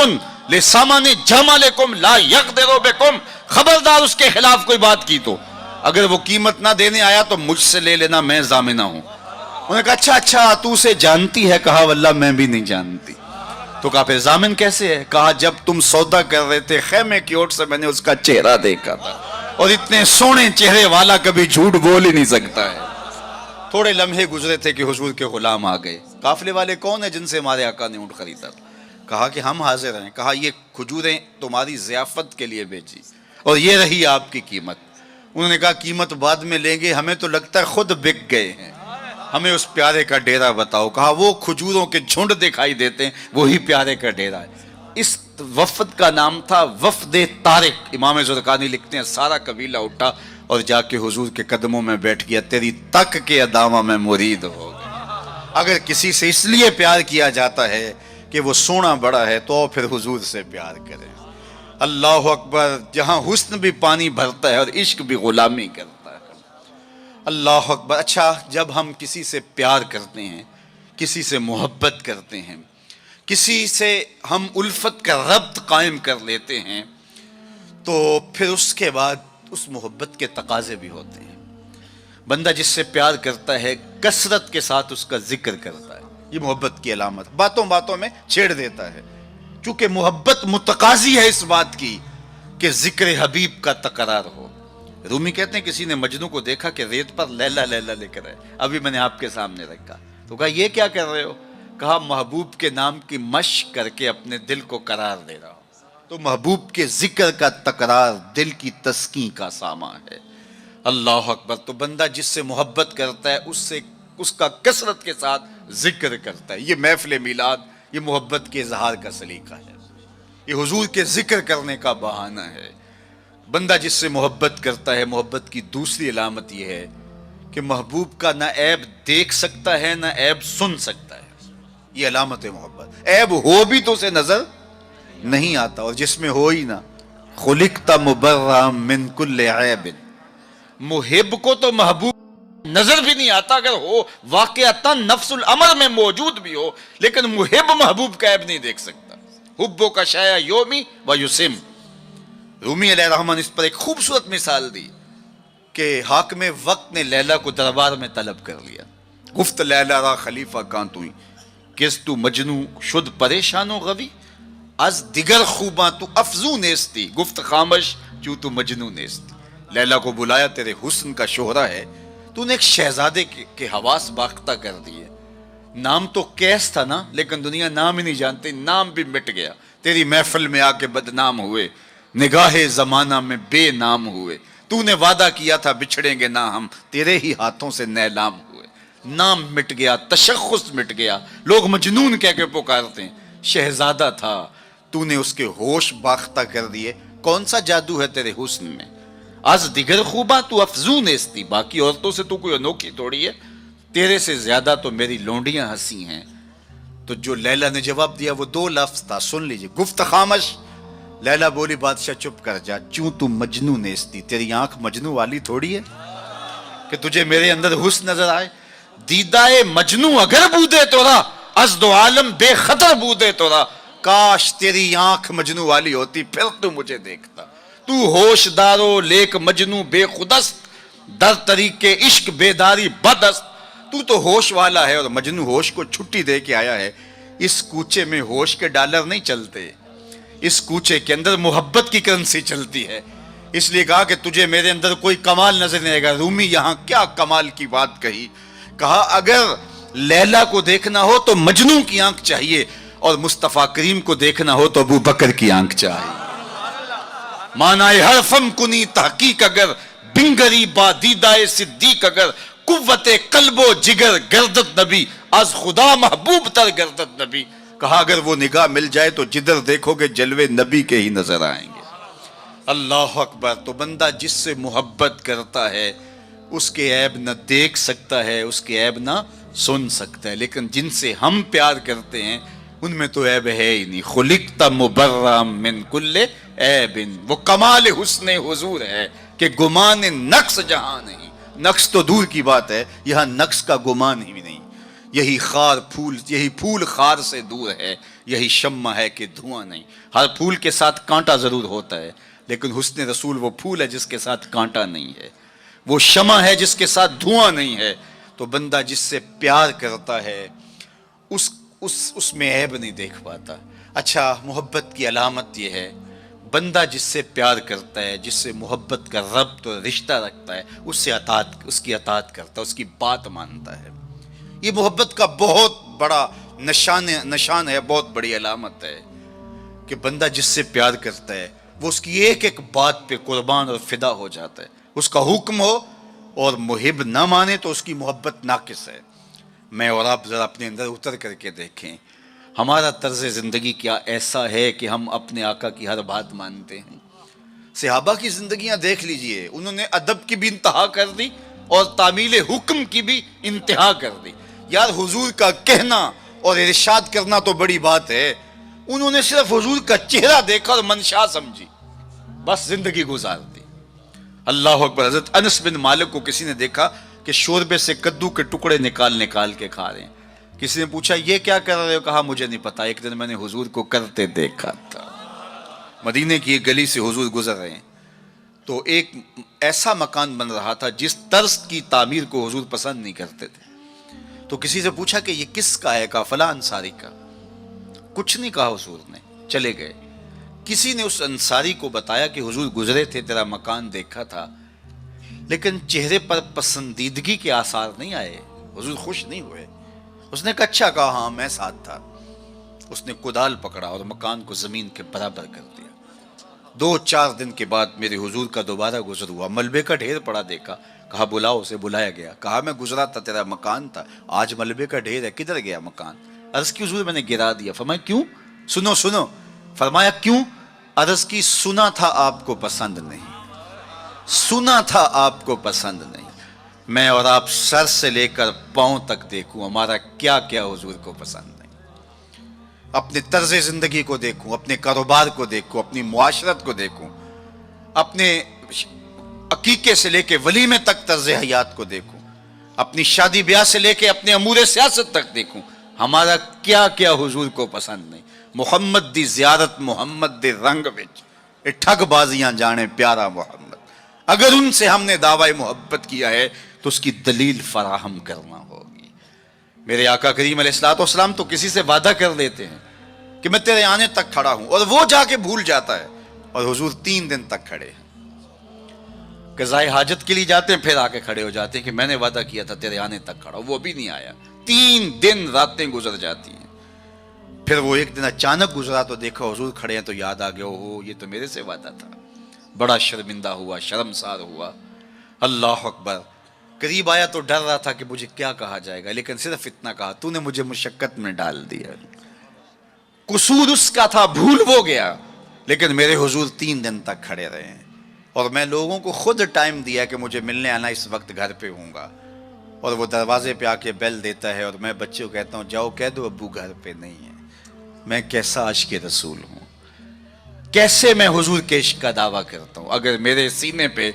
Speaker 1: لسامان جمالکم لا یقدر بکم. خبردار اس کے خلاف کوئی بات کی تو اگر وہ قیمت نہ دینے آیا تو مجھ سے لے لینا, میں ضامنہ ہوں. انہوں نے کہا اچھا تو اسے جانتی ہے؟ کہا واللہ میں بھی نہیں جانتی. تو کہا پھر ضامن کیسے ہے؟ کہا جب تم سودا کر رہے تھے خیمے کی اوٹ سے میں نے اس کا چہرہ دیکھا تھا, اور اتنے سونے چہرے والا کبھی جھوٹ بول ہی نہیں سکتا ہے. تھوڑے لمحے گزرے تھے کہ حضور کے غلام آ گئے. قافلے والے کون ہیں جن سے ہمارے آقا نے اونٹ خریدا؟ کہا کہ ہم حاضر ہیں. کہا یہ کھجوریں تمہاری ضیافت کے لیے بھیجی اور یہ رہی آپ کی قیمت. انہوں نے کہا قیمت بعد میں لیں گے, ہمیں تو لگتا ہے خود بک گئے ہیں, ہمیں اس پیارے کا ڈیرا بتاؤ. کہا وہ کھجوروں کے جھنڈ دکھائی دیتے ہیں وہی پیارے کا ڈیرا ہے. اس وفد کا نام تھا وفد طارق. امام زرقانی لکھتے ہیں سارا قبیلہ اٹھا اور جا کے حضور کے قدموں میں بیٹھ گیا. تیری تک کے ادامہ میں مرید ہو گیا. اگر کسی سے اس لیے پیار کیا جاتا ہے کہ وہ سونا بڑا ہے تو پھر حضور سے پیار کریں. اللہ اکبر. جہاں حسن بھی پانی بھرتا ہے اور عشق بھی غلامی کرتا ہے. اللہ اکبر. اچھا جب ہم کسی سے پیار کرتے ہیں, کسی سے محبت کرتے ہیں, کسی سے ہم الفت کا ربط قائم کر لیتے ہیں, تو پھر اس کے بعد اس محبت کے تقاضے بھی ہوتے ہیں. بندہ جس سے پیار کرتا ہے کثرت کے ساتھ اس کا ذکر کرتا ہے. یہ محبت کی علامت. باتوں باتوں میں چھیڑ دیتا ہے, چونکہ محبت متقاضی ہے اس بات کی کہ ذکر حبیب کا تکرار ہو. رومی کہتے ہیں کسی نے مجنو کو دیکھا کہ ریت پر لیلا لیلا لکھ رہا ہے. ابھی میں نے آپ کے سامنے رکھا تو کہا یہ کیا کر رہے ہو؟ کہا محبوب کے نام کی مشق کر کے اپنے دل کو قرار دے رہا ہوں. تو محبوب کے ذکر کا تکرار دل کی تسکین کا سامان ہے. اللہ اکبر. تو بندہ جس سے محبت کرتا ہے اس کا کثرت کے ساتھ ذکر کرتا ہے. یہ محفل میلاد یہ محبت کے اظہار کا سلیقہ ہے, یہ حضور کے ذکر کرنے کا بہانہ ہے. بندہ جس سے محبت کرتا ہے, محبت کی دوسری علامت یہ ہے کہ محبوب کا نہ عیب دیکھ سکتا ہے نہ عیب سن سکتا ہے. یہ علامت ہے محبت. عیب ہو بھی تو اسے نظر نہیں آتا, اور جس میں ہو ہی نہ خلقت مبرأ من کل عیب. محب کو تو محبوب نظر بھی نہیں آتا, اگر ہو واقعتاً نفس الامر میں موجود بھی ہو, لیکن محب محبوب کا عیب نہیں دیکھ سکتا. حبو کا شایا یومی و یسم. رومی علیہ الرحمن اس پر ایک خوبصورت مثال دی کہ حاکم وقت نے لیلا کو دربار میں طلب کر لیا. گفت لیلا را خلیفہ کان توئی کس تو مجنو شد پریشان و غوی از دیگر خوباں تو افزو نیستی گفت خامش چوں تو مجنو نیستی. لیلا کو بلایا, تیرے حسن کا شہرہ ہے, تو نے ایک شہزادے کے حواس باختہ کر دیے. نام تو کیس تھا نا, لیکن دنیا نام ہی نہیں جانتے, نام بھی مٹ گیا. تیری محفل میں آ کے بدنام ہوئے, نگاہ زمانہ میں بے نام ہوئے. تو نے وعدہ کیا تھا بچھڑیں گے نہ ہم, تیرے ہی ہاتھوں سے نیلام ہوئے. نام مٹ گیا, تشخص مٹ گیا, لوگ مجنون کہہ کے پکارتے ہیں. شہزادہ تھا, تو نے اس کے ہوش باختہ کر دیے. کون سا جادو ہے تیرے حسن میں؟ از دیگر خوباں تو افزون نیستی. باقی عورتوں سے تو کوئی انوکھی تھوڑی ہے, تیرے سے زیادہ تو میری لونڈیاں ہنسی ہیں. تو جو لیلا نے جواب دیا وہ دو لفظ تھا, سن لیجئے. گفت خامش. لیلا بولی بادشاہ چپ کر جا, چوں تو مجنو نیستی. تیری آنکھ مجنو والی تھوڑی ہے کہ تجھے میرے اندر حسن نظر آئے. دیدائے مجنو اگر بودے تورا از دو عالم بے خطر بودے تورا. کاش تیری آنکھ مجنو والی ہوتی پھر تو مجھے دیکھتا. تو ہوش دارو لیک مجنو بے خودست در طریق عشق بیداری بدست. تو ہوش والا ہے اور مجنو ہوش کو چھٹی دے کے آیا ہے. اس کوچے میں ہوش کے ڈالر نہیں چلتے, اس کوچے کے اندر محبت کی کرنسی چلتی ہے. اس لیے کہا کہ تجھے میرے اندر کوئی کمال نظر نہیں آئے گا. رومی یہاں کیا کمال کی بات کہی. کہا اگر لیلا کو دیکھنا ہو تو مجنو کی آنکھ چاہیے, اور مصطفیٰ کریم کو دیکھنا ہو تو ابو بکر کی آنکھ چاہیے. مانائے حرفم کنی تحقیق اگر بنگری با دیدائے صدیق اگر قوت قلب و جگر گردت نبی از خدا محبوب تر گردت نبی. کہا اگر وہ نگاہ مل جائے تو جدھر دیکھو گے جلوے نبی کے ہی نظر آئیں گے. اللہ اکبر. تو بندہ جس سے محبت کرتا ہے اس کے عیب نہ دیکھ سکتا ہے, اس کے عیب نہ سن سکتا ہے. لیکن جن سے ہم پیار کرتے ہیں ان میں تو عیب ہے ہی نہیں. خلقت مبرأ من کل عیب. وہ کمال حسن حضور ہے کہ گمان نقص جہاں نہیں. نقص تو دور کی بات ہے, یہاں نقص کا گمان ہی نہیں. یہی پھول خار سے دور ہے, یہی شمع ہے کہ دھواں نہیں. ہر پھول کے ساتھ کانٹا ضرور ہوتا ہے, لیکن حسن رسول وہ پھول ہے جس کے ساتھ کانٹا نہیں ہے, وہ شمع ہے جس کے ساتھ دھواں نہیں ہے. تو بندہ جس سے پیار کرتا ہے اس میں عیب نہیں دیکھ پاتا. اچھا محبت کی علامت یہ ہے, بندہ جس سے پیار کرتا ہے, جس سے محبت کا ربط اور رشتہ رکھتا ہے, اس کی اطاعت کرتا ہے, اس کی بات مانتا ہے. یہ محبت کا بہت بڑا نشان ہے, بہت بڑی علامت ہے کہ بندہ جس سے پیار کرتا ہے وہ اس کی ایک ایک بات پہ قربان اور فدا ہو جاتا ہے. اس کا حکم ہو اور محب نہ مانے تو اس کی محبت ناقص ہے. میں اور آپ ذرا اپنے اندر اتر کر کے دیکھیں. ہمارا طرز زندگی کیا ایسا ہے کہ ہم اپنے آقا کی ہر بات مانتے ہیں؟ صحابہ کی زندگیاں دیکھ لیجئے، انہوں نے ادب کی بھی انتہا کر دی اور تعمیل حکم کی بھی انتہا کر دی۔ یار حضور کا کہنا اور ارشاد کرنا تو بڑی بات ہے، انہوں نے صرف حضور کا چہرہ دیکھا اور منشا سمجھی، بس زندگی گزار دی۔ اللہ اکبر۔ حضرت انس بن مالک کو کسی نے دیکھا کہ شوربے سے کدو کے ٹکڑے نکال نکال کے کھا رہے ہیں۔ کسی نے پوچھا یہ کیا کر رہے ہو؟ کہا مجھے نہیں پتا، ایک دن میں نے حضور کو کرتے دیکھا تھا۔ مدینے کی ایک گلی سے حضور گزر رہے ہیں تو ایک ایسا مکان بن رہا تھا جس طرز کی تعمیر کو حضور پسند نہیں کرتے تھے۔ تو کسی سے پوچھا کہ یہ کس کا ہے؟ کہا فلاں انصاری کا۔ کچھ نہیں کہا حضور نے، چلے گئے۔ کسی نے اس انصاری کو بتایا کہ حضور گزرے تھے، تیرا مکان دیکھا تھا، لیکن چہرے پر پسندیدگی کے آثار نہیں آئے، حضور خوش نہیں ہوئے۔ اس نے کہا اچھا، کہا ہاں میں ساتھ تھا۔ اس نے کدال پکڑا اور مکان کو زمین کے برابر کر دیا۔ 2-4 دن کے بعد میرے حضور کا دوبارہ گزر ہوا، ملبے کا ڈھیر پڑا دیکھا، کہا بلاؤ۔ اسے بلایا گیا، کہا میں گزرا تھا، تیرا مکان تھا، آج ملبے کا ڈھیر ہے، کدھر گیا مکان؟ عرض کی حضور میں نے گرا دیا۔ فرمایا کیوں؟ سنو۔ فرمایا کیوں؟ عرض کی سنا تھا آپ کو پسند نہیں، سنا تھا آپ کو پسند نہیں۔ میں اور آپ سر سے لے کر پاؤں تک دیکھوں ہمارا کیا کیا حضور کو پسند نہیں۔ اپنے طرز زندگی کو دیکھوں، اپنے کاروبار کو دیکھوں، اپنی معاشرت کو دیکھوں، اپنے عقیقے سے لے کے ولیمے تک طرز حیات کو دیکھوں، اپنی شادی بیاہ سے لے کے اپنے امور سیاست تک دیکھوں، ہمارا کیا کیا حضور کو پسند نہیں۔ محمد دی زیارت محمد دے رنگ وچ اے ٹھگ بازیاں جانے پیارا محمد۔ اگر ان سے ہم نے دعوی محبت کیا ہے تو اس کی دلیل فراہم کرنا ہوگی۔ میرے آقا کریم علیہ الصلوۃ والسلام تو کسی سے وعدہ کر دیتے ہیں کہ میں تیرے آنے تک کھڑا ہوں، اور وہ جا کے بھول جاتا ہے، اور حضور 3 دن تک کھڑے ہیں۔ قضائے حاجت کے لیے جاتے ہیں، پھر آ کے کھڑے ہو جاتے ہیں کہ میں نے وعدہ کیا تھا تیرے آنے تک کھڑا ہوں، وہ بھی نہیں آیا۔ 3 دن راتیں گزر جاتی ہیں۔ پھر وہ ایک دن اچانک گزرا تو دیکھا حضور کھڑے ہیں، تو یاد آ گیا اوہ یہ تو میرے سے وعدہ تھا۔ بڑا شرمندہ ہوا، شرمسار ہوا۔ اللہ اکبر۔ قریب آیا تو ڈر رہا تھا کہ مجھے کیا کہا جائے گا، لیکن صرف اتنا کہا تو نے مجھے مشقت میں ڈال دیا۔ قصور اس کا تھا، بھول وہ گیا، لیکن میرے حضور 3 دن تک کھڑے رہے ہیں۔ اور میں لوگوں کو خود ٹائم دیا کہ مجھے ملنے آنا، اس وقت گھر پہ ہوں گا، اور وہ دروازے پہ آ کے بیل دیتا ہے، اور میں بچے کو کہتا ہوں جاؤ کہہ دو ابو گھر پہ نہیں ہے۔ میں کیسا عاشق رسول ہوں، کیسے میں حضور کے عشق کا دعویٰ کرتا ہوں۔ اگر میرے سینے پہ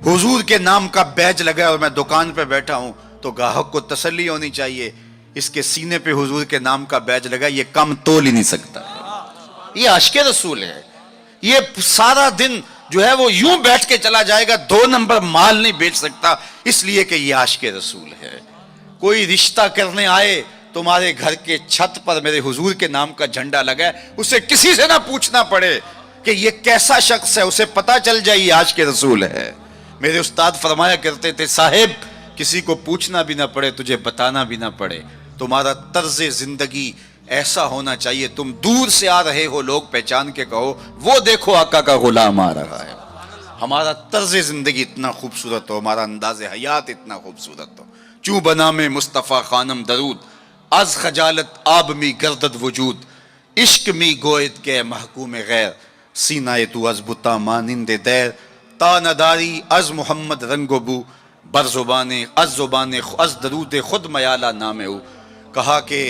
Speaker 1: حضور کے نام کا بیج لگا اور میں دکان پہ بیٹھا ہوں تو گاہک کو تسلی ہونی چاہیے، اس کے سینے پہ حضور کے نام کا بیج لگا، یہ کم تول ہی نہیں سکتا۔ یہ عاشق رسول ہے۔ یہ سارا دن جو ہے وہ یوں بیٹھ کے چلا جائے گا، 2 نمبر مال نہیں بیچ سکتا، اس لیے کہ یہ عاشق رسول ہے۔ کوئی رشتہ کرنے آئے تمہارے گھر کے چھت پر میرے حضور کے نام کا جھنڈا لگا ہے، اسے کسی سے نہ پوچھنا پڑے کہ یہ کیسا شخص ہے، اسے پتا چل جائے یہ عاشق رسول ہے۔ میرے استاد فرمایا کرتے تھے صاحب کسی کو پوچھنا بھی نہ پڑے، تجھے بتانا بھی نہ پڑے، تمہارا طرز زندگی ایسا ہونا چاہیے، تم دور سے آ رہے ہو لوگ پہچان کے کہو وہ دیکھو آقا کا غلام آ رہا ہے۔ ہمارا طرز زندگی اتنا خوبصورت ہو، ہمارا انداز حیات اتنا خوبصورت ہو۔ چوں بنا میں مصطفیٰ خانم درود، از خجالت آب می گردد وجود، عشق می گوید کے محکوم غیر، سینہ تو از بتا مانند دیر، تا نداری از محمد رنگ و بو، بر زبان از درود خود میالہ نام ہو۔ کہا کہ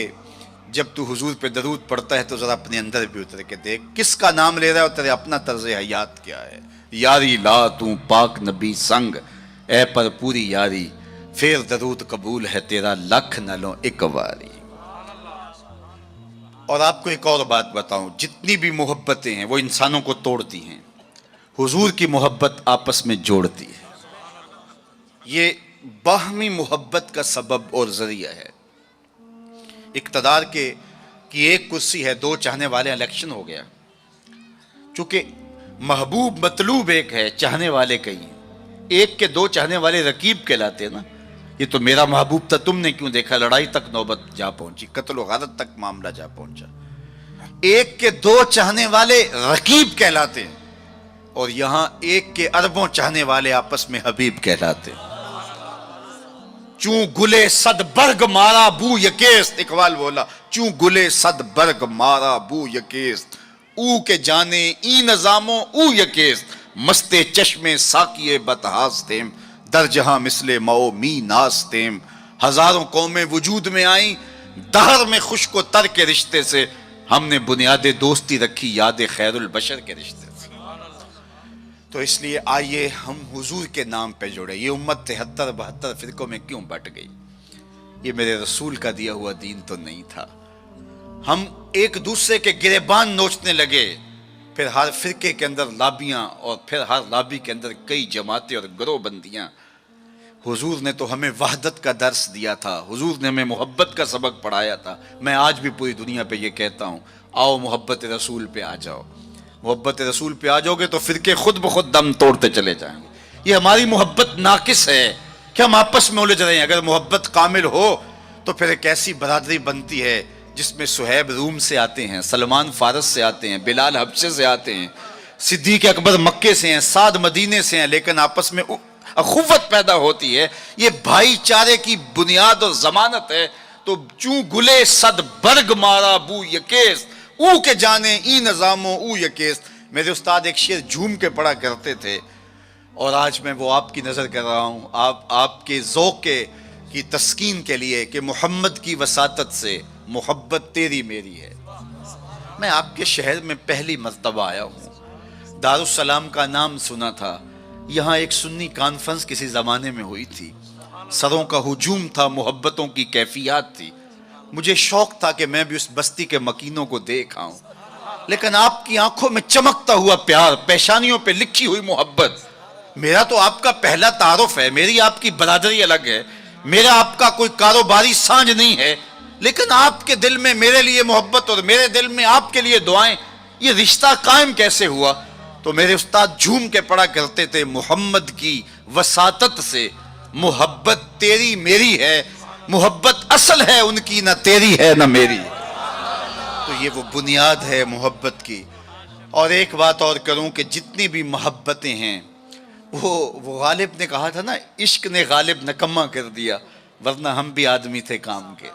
Speaker 1: جب تو حضور پہ درود پڑھتا ہے تو ذرا اپنے اندر بھی اتر کے دیکھ کس کا نام لے رہا ہے اور تیرے اپنا طرز حیات کیا ہے۔ یاری لا تو پاک نبی سنگ، اے پر پوری یاری، پھر درود قبول ہے تیرا لکھ نہ لو ایک واری۔ اور آپ کو ایک اور بات بتاؤں، جتنی بھی محبتیں ہیں وہ انسانوں کو توڑتی ہیں، حضور کی محبت آپس میں جوڑتی ہے۔ یہ باہمی محبت کا سبب اور ذریعہ ہے۔ اقتدار کی ایک کرسی ہے، 2 چاہنے والے، الیکشن ہو گیا، چونکہ محبوب مطلوب ایک ہے، چاہنے والے کئی ہیں، ایک کے 2 چاہنے والے رقیب کہلاتے ہیں نا۔ یہ تو میرا محبوب تھا، تم نے کیوں دیکھا، لڑائی تک نوبت جا پہنچی، قتل و غارت تک معاملہ جا پہنچا۔ ایک کے 2 چاہنے والے رقیب کہلاتے ہیں، اور یہاں ایک کے اربوں چاہنے والے آپس میں حبیب کہلاتے ہیں۔ چوں گلے صد برگ مارا بو یکیست، اقبال بولا چوں گلے صد برگ مارا بو یکیست، او کے جانے ای نظاموں او یکیست، مستے چشم ساقیے بتہاس تیم، در جہاں مثل مئو می ناس تیم، ہزاروں قومیں وجود میں آئیں دہر میں خشک و تر کے رشتے سے، ہم نے بنیاد دوستی رکھی یاد خیر البشر کے رشتے سے۔ تو اس لیے آئیے ہم حضور کے نام پہ جڑے۔ یہ امت 73-72 فرقوں میں کیوں بٹ گئی؟ یہ میرے رسول کا دیا ہوا دین تو نہیں تھا۔ ہم ایک دوسرے کے گریبان نوچنے لگے، پھر ہر فرقے کے اندر لابیاں، اور پھر ہر لابی کے اندر کئی جماعتیں اور گروہ بندیاں۔ حضور نے تو ہمیں وحدت کا درس دیا تھا، حضور نے ہمیں محبت کا سبق پڑھایا تھا۔ میں آج بھی پوری دنیا پہ یہ کہتا ہوں، آؤ محبت رسول پہ آ جاؤ۔ محبت رسول پہ آ جاؤ گے تو فرقے خود بخود دم توڑتے چلے جائیں گے۔ یہ ہماری محبت ناقص ہے کہ ہم آپس میں الجھ رہے ہیں۔ اگر محبت کامل ہو تو پھر ایک ایسی برادری بنتی ہے جس میں صہیب روم سے آتے ہیں، سلمان فارس سے آتے ہیں، بلال حبشے سے آتے ہیں، صدیق اکبر مکے سے ہیں، سعد مدینے سے ہیں، لیکن آپس میں اخوت پیدا ہوتی ہے۔ یہ بھائی چارے کی بنیاد اور ضمانت ہے۔ تو چوں گلے صد برگ مارا بو یکیست، او کے جانے ای نظاموں او یکیست۔ میرے استاد ایک شعر جھوم کے پڑھا کرتے تھے، اور آج میں وہ آپ کی نظر کر رہا ہوں، آپ کے ذوق کی تسکین کے لیے، کہ محمد کی وساطت سے محبت تیری میری ہے۔ میں آپ کے شہر میں پہلی مرتبہ آیا ہوں، دارالسلام کا نام سنا تھا۔ یہاں ایک سنی کانفرنس کسی زمانے میں ہوئی تھی، سروں کا ہجوم تھا، محبتوں کی کیفیات تھی۔ مجھے شوق تھا کہ میں بھی اس بستی کے مکینوں کو دیکھ آؤں، لیکن آپ کی آنکھوں میں چمکتا ہوا پیار، پیشانیوں پہ لکھی ہوئی محبت۔ میرا تو آپ کا پہلا تعارف ہے، میری آپ کی برادری الگ ہے، میرا آپ کا کوئی کاروباری سانج نہیں ہے، لیکن آپ کے دل میں میرے لیے محبت اور میرے دل میں آپ کے لیے دعائیں، یہ رشتہ قائم کیسے ہوا؟ تو میرے استاد جھوم کے پڑھا کرتے تھے، محمد کی وساطت سے محبت تیری میری ہے، محبت اصل ہے ان کی، نہ تیری ہے نہ میری۔ تو یہ وہ بنیاد ہے محبت کی۔ اور ایک بات اور کروں کہ جتنی بھی محبتیں ہیں، وہ غالب نے کہا تھا نا، عشق نے غالب نکما کر دیا، ورنہ ہم بھی آدمی تھے کام کے۔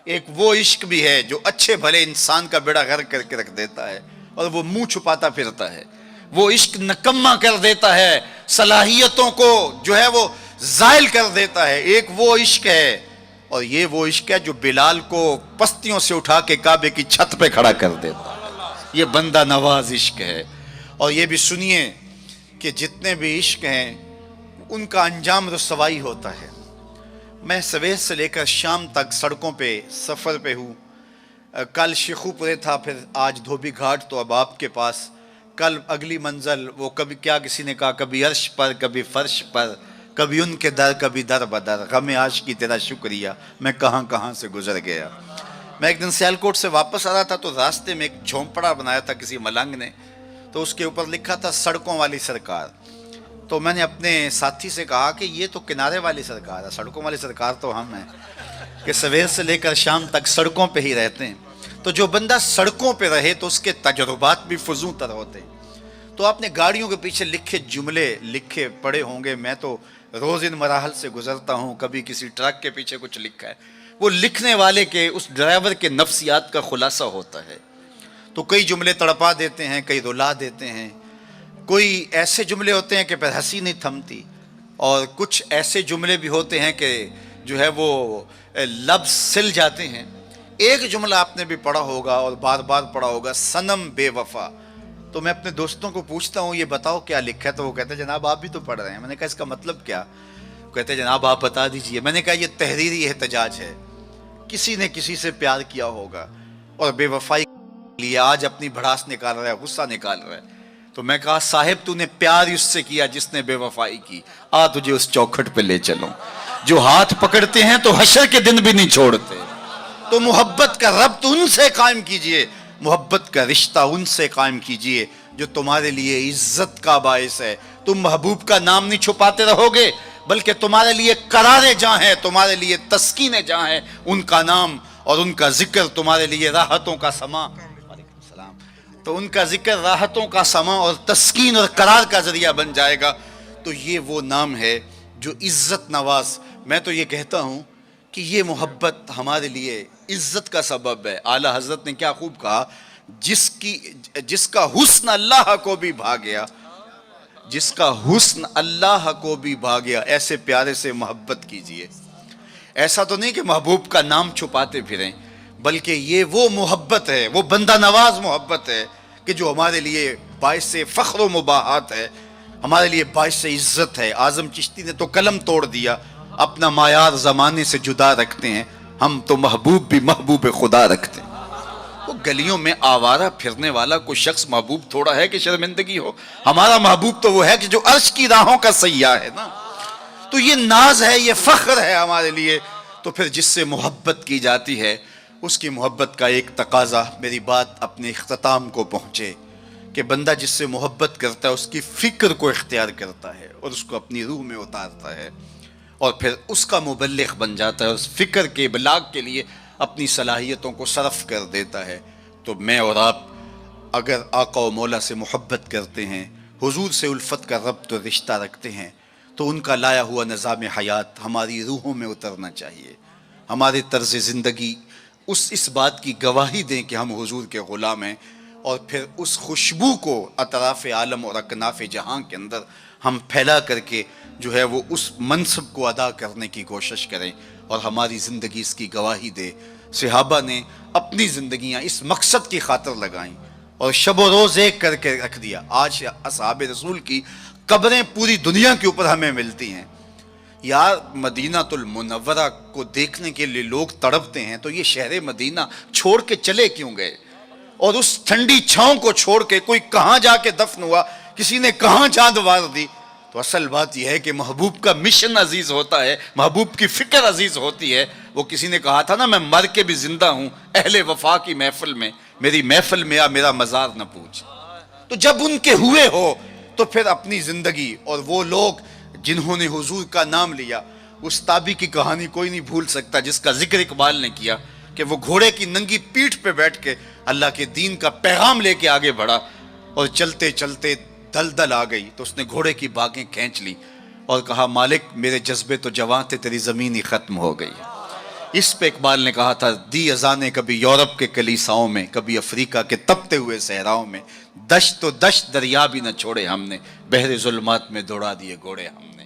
Speaker 1: ایک وہ عشق بھی ہے جو اچھے بھلے انسان کا بیڑا غرق کر کے رکھ دیتا ہے، اور وہ منہ چھپاتا پھرتا ہے۔ وہ عشق نکما کر دیتا ہے، صلاحیتوں کو جو ہے وہ زائل کر دیتا ہے۔ ایک وہ عشق ہے، اور یہ وہ عشق ہے جو بلال کو پستیوں سے اٹھا کے کعبے کی چھت پہ کھڑا کر دیتا ہے۔ یہ بندہ نواز عشق ہے۔ اور یہ بھی سنیے کہ جتنے بھی عشق ہیں ان کا انجام رسوائی ہوتا ہے۔ میں سویر سے لے کر شام تک سڑکوں پہ سفر پہ ہوں۔ کل شیخو پورے تھا، پھر آج دھوبی گھاٹ، تو اب آپ کے پاس کل اگلی منزل وہ کبھی کیا کسی نے کہا، کبھی عرش پر کبھی فرش پر، کبھی ان کے در کبھی در بدر، غم عاشقی تیرا شکریہ میں کہاں کہاں سے گزر گیا۔ میں ایک دن سیالکوٹ سے واپس آ رہا تھا، تو راستے میں ایک جھونپڑا بنایا تھا کسی ملنگ نے، تو اس کے اوپر لکھا تھا سڑکوں والی سرکار۔ تو میں نے اپنے ساتھی سے کہا کہ یہ تو کنارے والی سرکار ہے، سڑکوں والی سرکار تو ہم ہیں کہ سویر سے لے کر شام تک سڑکوں پہ ہی رہتے ہیں۔ تو جو بندہ سڑکوں پہ رہے تو اس کے تجربات بھی فزوں تر ہوتے ہیں۔ تو آپ نے گاڑیوں کے پیچھے لکھے جملے لکھے پڑھے ہوں گے، میں تو روز ان مراحل سے گزرتا ہوں، کبھی کسی ٹرک کے پیچھے کچھ لکھا ہے، وہ لکھنے والے کے، اس ڈرائیور کے نفسیات کا خلاصہ ہوتا ہے۔ تو کئی جملے تڑپا دیتے ہیں، کئی رلا دیتے ہیں، کوئی ایسے جملے ہوتے ہیں کہ پھر ہنسی نہیں تھمتی، اور کچھ ایسے جملے بھی ہوتے ہیں کہ جو ہے وہ لفظ سل جاتے ہیں۔ ایک جملہ آپ نے بھی پڑھا ہوگا اور بار بار پڑھا ہوگا، صنم بے وفا۔ تو میں اپنے دوستوں کو پوچھتا ہوں یہ بتاؤ کیا لکھا ہے، تو وہ کہتے ہیں جناب آپ بھی تو پڑھ رہے ہیں۔ میں نے کہا اس کا مطلب کیا؟ کہتے ہیں جناب آپ بتا دیجئے۔ میں نے کہا یہ تحریری احتجاج ہے، کسی نے کسی سے پیار کیا ہوگا اور بے وفائی کے لیے آج اپنی بھڑاس نکال رہا ہے، غصہ نکال رہا ہے۔ تو میں کہا صاحب تو نے پیار اس سے کیا جس نے بے وفائی کی، آ تجھے اس چوکھٹ پہ لے چلوں۔ جو ہاتھ پکڑتے ہیں تو حشر کے دن بھی نہیں چھوڑتے۔ تو محبت کا ربط ان سے قائم کیجئے، محبت کا رشتہ ان سے قائم کیجئے جو تمہارے لیے عزت کا باعث ہے۔ تم محبوب کا نام نہیں چھپاتے رہو گے، بلکہ تمہارے لیے قرار جہاں ہے، تمہارے لیے تسکین جہاں ہے، ان کا نام اور ان کا ذکر تمہارے لیے راحتوں کا سما، تو ان کا ذکر راحتوں کا سما اور تسکین اور قرار کا ذریعہ بن جائے گا۔ تو یہ وہ نام ہے جو عزت نواز میں تو یہ کہتا ہوں کہ یہ محبت ہمارے لیے عزت کا سبب ہے. اعلیٰ حضرت نے کیا خوب کہا, جس کا حسن اللہ کو بھی بھا گیا, جس کا حسن اللہ کو بھی بھا گیا, ایسے پیارے سے محبت کیجئے. ایسا تو نہیں کہ محبوب کا نام چھپاتے پھریں, بلکہ یہ وہ محبت ہے, وہ بندہ نواز محبت ہے کہ جو ہمارے لیے باعث فخر و مباحات ہے, ہمارے لیے باعث عزت ہے. اعظم چشتی نے تو قلم توڑ دیا, اپنا معیار زمانے سے جدا رکھتے ہیں, ہم تو محبوب بھی محبوب خدا رکھتے ہیں. وہ گلیوں میں آوارہ پھرنے والا کوئی شخص محبوب تھوڑا ہے کہ شرمندگی ہو. ہمارا محبوب تو وہ ہے کہ جو عرش کی راہوں کا سیاح ہے نا. تو یہ ناز ہے, یہ فخر ہے ہمارے لیے. تو پھر جس سے محبت کی جاتی ہے اس کی محبت کا ایک تقاضا, میری بات اپنے اختتام کو پہنچے, کہ بندہ جس سے محبت کرتا ہے اس کی فکر کو اختیار کرتا ہے اور اس کو اپنی روح میں اتارتا ہے, اور پھر اس کا مبلغ بن جاتا ہے, اس فکر کے ابلاغ کے لیے اپنی صلاحیتوں کو صرف کر دیتا ہے. تو میں اور آپ اگر آقا و مولا سے محبت کرتے ہیں, حضور سے الفت کا ربط و رشتہ رکھتے ہیں, تو ان کا لایا ہوا نظام حیات ہماری روحوں میں اترنا چاہیے. ہمارے طرز زندگی اس بات کی گواہی دیں کہ ہم حضور کے غلام ہیں, اور پھر اس خوشبو کو اطراف عالم اور اکناف جہاں کے اندر ہم پھیلا کر کے جو ہے وہ اس منصب کو ادا کرنے کی کوشش کریں, اور ہماری زندگی اس کی گواہی دے. صحابہ نے اپنی زندگیاں اس مقصد کی خاطر لگائیں اور شب و روز ایک کر کے رکھ دیا. آج اصحاب رسول کی قبریں پوری دنیا کے اوپر ہمیں ملتی ہیں. یار مدینہ المنورہ کو دیکھنے کے لیے لوگ تڑپتے ہیں, تو یہ شہر مدینہ چھوڑ کے چلے کیوں گئے؟ اور اس ٹھنڈی چھاؤں کو چھوڑ کے کوئی کہاں جا کے دفن ہوا, کسی نے کہاں چاند وار دی. تو اصل بات یہ ہے کہ محبوب کا مشن عزیز ہوتا ہے, محبوب کی فکر عزیز ہوتی ہے. وہ کسی نے کہا تھا نا, میں مر کے بھی زندہ ہوں اہل وفا کی محفل میں, میری محفل میں آ میرا مزار نہ پوچھ. تو جب ان کے ہوئے ہو تو پھر اپنی زندگی, اور وہ لوگ جنہوں نے حضور کا نام لیا, اس تابی کی کہانی کوئی نہیں بھول سکتا جس کا ذکر اقبال نے کیا, کہ وہ گھوڑے کی ننگی پیٹھ پہ بیٹھ کے اللہ کے دین کا پیغام لے کے آگے بڑھا, اور چلتے چلتے دلدل آ گئی تو اس نے گھوڑے کی باگیں کھینچ لی اور کہا, مالک میرے جذبے تو جواں تھے, تیری زمین ہی ختم ہو گئی. اس پہ اقبال نے کہا تھا, دی اذانیں کبھی یورپ کے کلیساؤں میں, کبھی افریقہ کے تپتے ہوئے صحراؤں میں, دشت و دشت دریا بھی نہ چھوڑے ہم نے, بحر ظلمات میں دوڑا دیے گھوڑے ہم نے.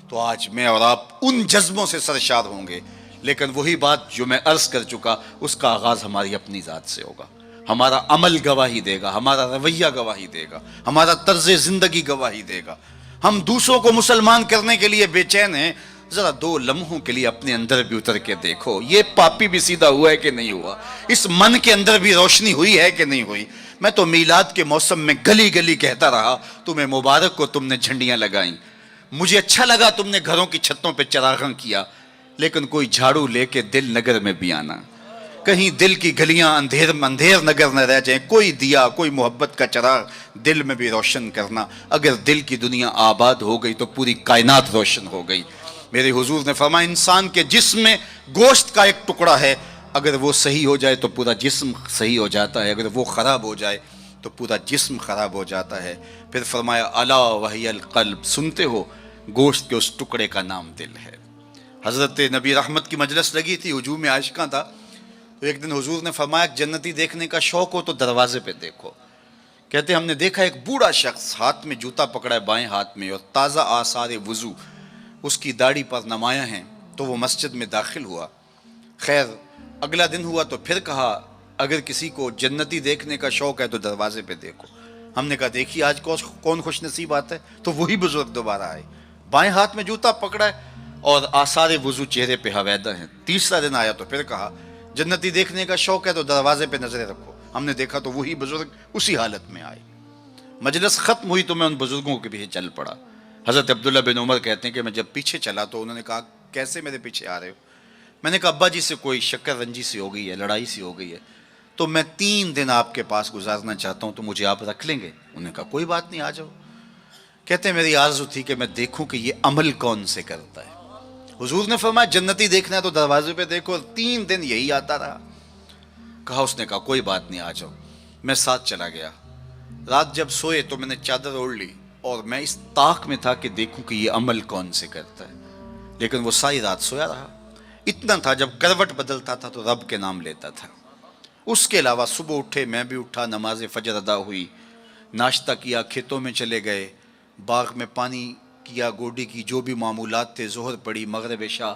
Speaker 1: تو آج میں اور آپ ان جذبوں سے سرشار ہوں گے, لیکن وہی بات جو میں عرض کر چکا, اس کا آغاز ہماری اپنی ذات سے ہوگا. ہمارا عمل گواہی دے گا, ہمارا رویہ گواہی دے گا, ہمارا طرز زندگی گواہی دے گا. ہم دوسروں کو مسلمان کرنے کے لیے بے چین ہیں, ذرا 2 لمحوں کے لیے اپنے اندر بھی اتر کے دیکھو, یہ پاپی بھی سیدھا ہوا ہے کہ نہیں ہوا, اس من کے اندر بھی روشنی ہوئی ہے کہ نہیں ہوئی. میں تو میلاد کے موسم میں گلی گلی کہتا رہا, تمہیں مبارک کو تم نے جھنڈیاں لگائیں, مجھے اچھا لگا تم نے گھروں کی چھتوں پہ چراغاں کیا, لیکن کوئی جھاڑو لے کے دل نگر میں بھی آنا, کہیں دل کی گلیاں اندھیر نگر نہ رہ جائیں. کوئی دیا, کوئی محبت کا چراغ دل میں بھی روشن کرنا. اگر دل کی دنیا آباد ہو گئی تو پوری کائنات روشن ہو گئی. میرے حضور نے فرمایا, انسان کے جسم میں گوشت کا ایک ٹکڑا ہے, اگر وہ صحیح ہو جائے تو پورا جسم صحیح ہو جاتا ہے, اگر وہ خراب ہو جائے تو پورا جسم خراب ہو جاتا ہے. پھر فرمایا, الا وہی القلب, سنتے ہو گوشت کے اس ٹکڑے کا نام دل ہے. حضرت نبی رحمت کی مجلس لگی تھی, ہجوم عاشقاں تھا. تو ایک دن حضور نے فرمایا, جنتی دیکھنے کا شوق ہو تو دروازے پہ دیکھو. کہتے ہم نے دیکھا ایک بوڑھا شخص ہاتھ میں جوتا پکڑا ہے بائیں ہاتھ میں, اور تازہ آثار وضو اس کی داڑھی پر نمایاں ہیں. تو وہ مسجد میں داخل ہوا. خیر اگلا دن ہوا تو پھر کہا, اگر کسی کو جنتی دیکھنے کا شوق ہے تو دروازے پہ دیکھو. ہم نے کہا دیکھیے آج کون خوش نصیب آتا ہے. تو وہی بزرگ دوبارہ آئے, بائیں ہاتھ میں جوتا پکڑا ہے اور آثار وضو چہرے پہ حویدہ ہیں. تیسرا دن آیا تو پھر کہا, جنتی دیکھنے کا شوق ہے تو دروازے پہ نظریں رکھو. ہم نے دیکھا تو وہی بزرگ اسی حالت میں آئے. مجلس ختم ہوئی تو میں ان بزرگوں کے پیچھے چل پڑا. حضرت عبداللہ بن عمر کہتے ہیں کہ میں جب پیچھے چلا تو انہوں نے کہا, کیسے میرے پیچھے آ رہے ہو؟ میں نے کہا, ابا جی سے کوئی شکر رنجی سی ہو گئی ہے, لڑائی سی ہو گئی ہے, تو میں 3 دن آپ کے پاس گزارنا چاہتا ہوں, تو مجھے آپ رکھ لیں گے؟ انہوں نے کہا کوئی بات نہیں, آ جاؤ. کہتے ہیں میری آرزو تھی کہ میں دیکھوں کہ یہ عمل کون سے کرتا ہے. حضور نے فرمایا جنتی دیکھنا ہے تو دروازے پہ دیکھو. 3 دن یہی آتا رہا. کہا, اس نے کہا کوئی بات نہیں, آ جاؤ. میں ساتھ چلا گیا. رات جب سوئے تو میں نے چادر اوڑھ لی, اور میں اس طاق میں تھا کہ دیکھوں کہ یہ عمل کون سے کرتا ہے. لیکن وہ ساری رات سویا رہا. اتنا تھا جب کروٹ بدلتا تھا تو رب کے نام لیتا تھا. اس کے علاوہ صبح اٹھے، میں بھی اٹھا، نماز فجر ادا ہوئی، ناشتہ کیا، کھیتوں میں چلے گئے، باغ میں پانی کیا، گوڈی کی جو بھی معمولات تھے، ظہر پڑی، مغرب عشاء،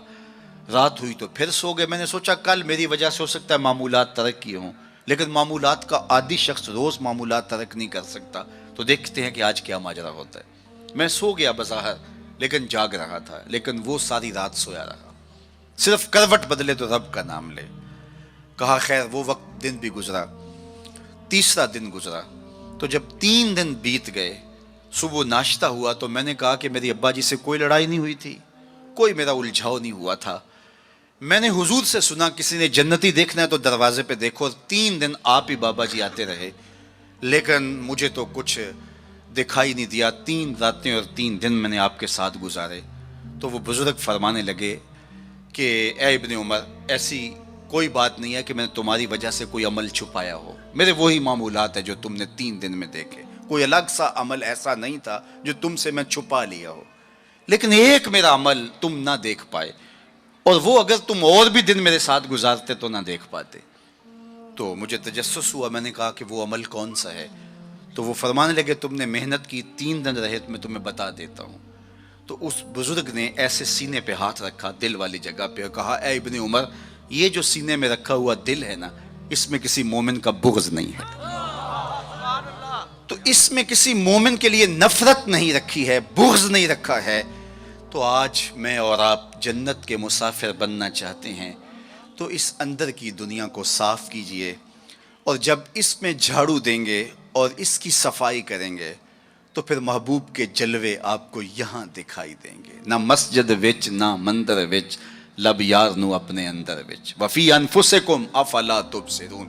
Speaker 1: رات ہوئی تو پھر سو گئے. میں نے سوچا کل میری وجہ سے ہو سکتا ہے معمولات ترک کیے ہوں، لیکن معمولات کا عادی شخص روز معمولات ترک نہیں کر سکتا. تو دیکھتے ہیں کہ آج کیا ماجرا ہوتا ہے. میں سو گیا بظاہر، لیکن جاگ رہا تھا. لیکن وہ ساری رات سویا رہا، صرف کروٹ بدلے تو رب کا نام لے. کہا خیر وہ وقت دن بھی گزرا. تیسرا دن گزرا تو جب 3 دن بیت گئے، صبح ناشتہ ہوا تو میں نے کہا کہ میری ابا جی سے کوئی لڑائی نہیں ہوئی تھی، کوئی میرا الجھاؤ نہیں ہوا تھا. میں نے حضور سے سنا کسی نے جنتی دیکھنا ہے تو دروازے پہ دیکھو. 3 دن آپ ہی بابا جی آتے رہے، لیکن مجھے تو کچھ دکھائی نہیں دیا. 3 راتیں اور 3 دن میں نے آپ کے ساتھ گزارے. تو وہ بزرگ فرمانے لگے کہ اے ابن عمر، ایسی کوئی بات نہیں ہے کہ میں نے تمہاری وجہ سے کوئی عمل چھپایا ہو. میرے وہی معمولات ہیں جو تم نے 3 دن میں دیکھے. کوئی الگ سا عمل ایسا نہیں تھا جو تم سے میں چھپا لیا ہو. لیکن ایک میرا عمل تم نہ دیکھ پائے، اور وہ اگر تم اور بھی دن میرے ساتھ گزارتے تو نہ دیکھ پاتے. تو مجھے تجسس ہوا. میں نے کہا کہ وہ عمل کون سا ہے؟ تو وہ فرمانے لگے تم نے محنت کی، 3 دن رہے تو میں تمہیں بتا دیتا ہوں. تو اس بزرگ نے ایسے سینے پہ ہاتھ رکھا، دل والی جگہ پہ، اور کہا اے ابن عمر، یہ جو سینے میں رکھا ہوا دل ہے نا، اس میں کسی مومن کا بغض نہیں ہے. تو اس میں کسی مومن کے لیے نفرت نہیں رکھی ہے، بغض نہیں رکھا ہے. تو آج میں اور آپ جنت کے مسافر بننا چاہتے ہیں تو اس اندر کی دنیا کو صاف کیجئے، اور جب اس میں جھاڑو دیں گے اور اس کی صفائی کریں گے تو پھر محبوب کے جلوے آپ کو یہاں دکھائی دیں گے. نہ مسجد وچ نہ مندر وچ، لب یار نو اپنے اندر وچ، وفی انفسکم افلا تبصرون.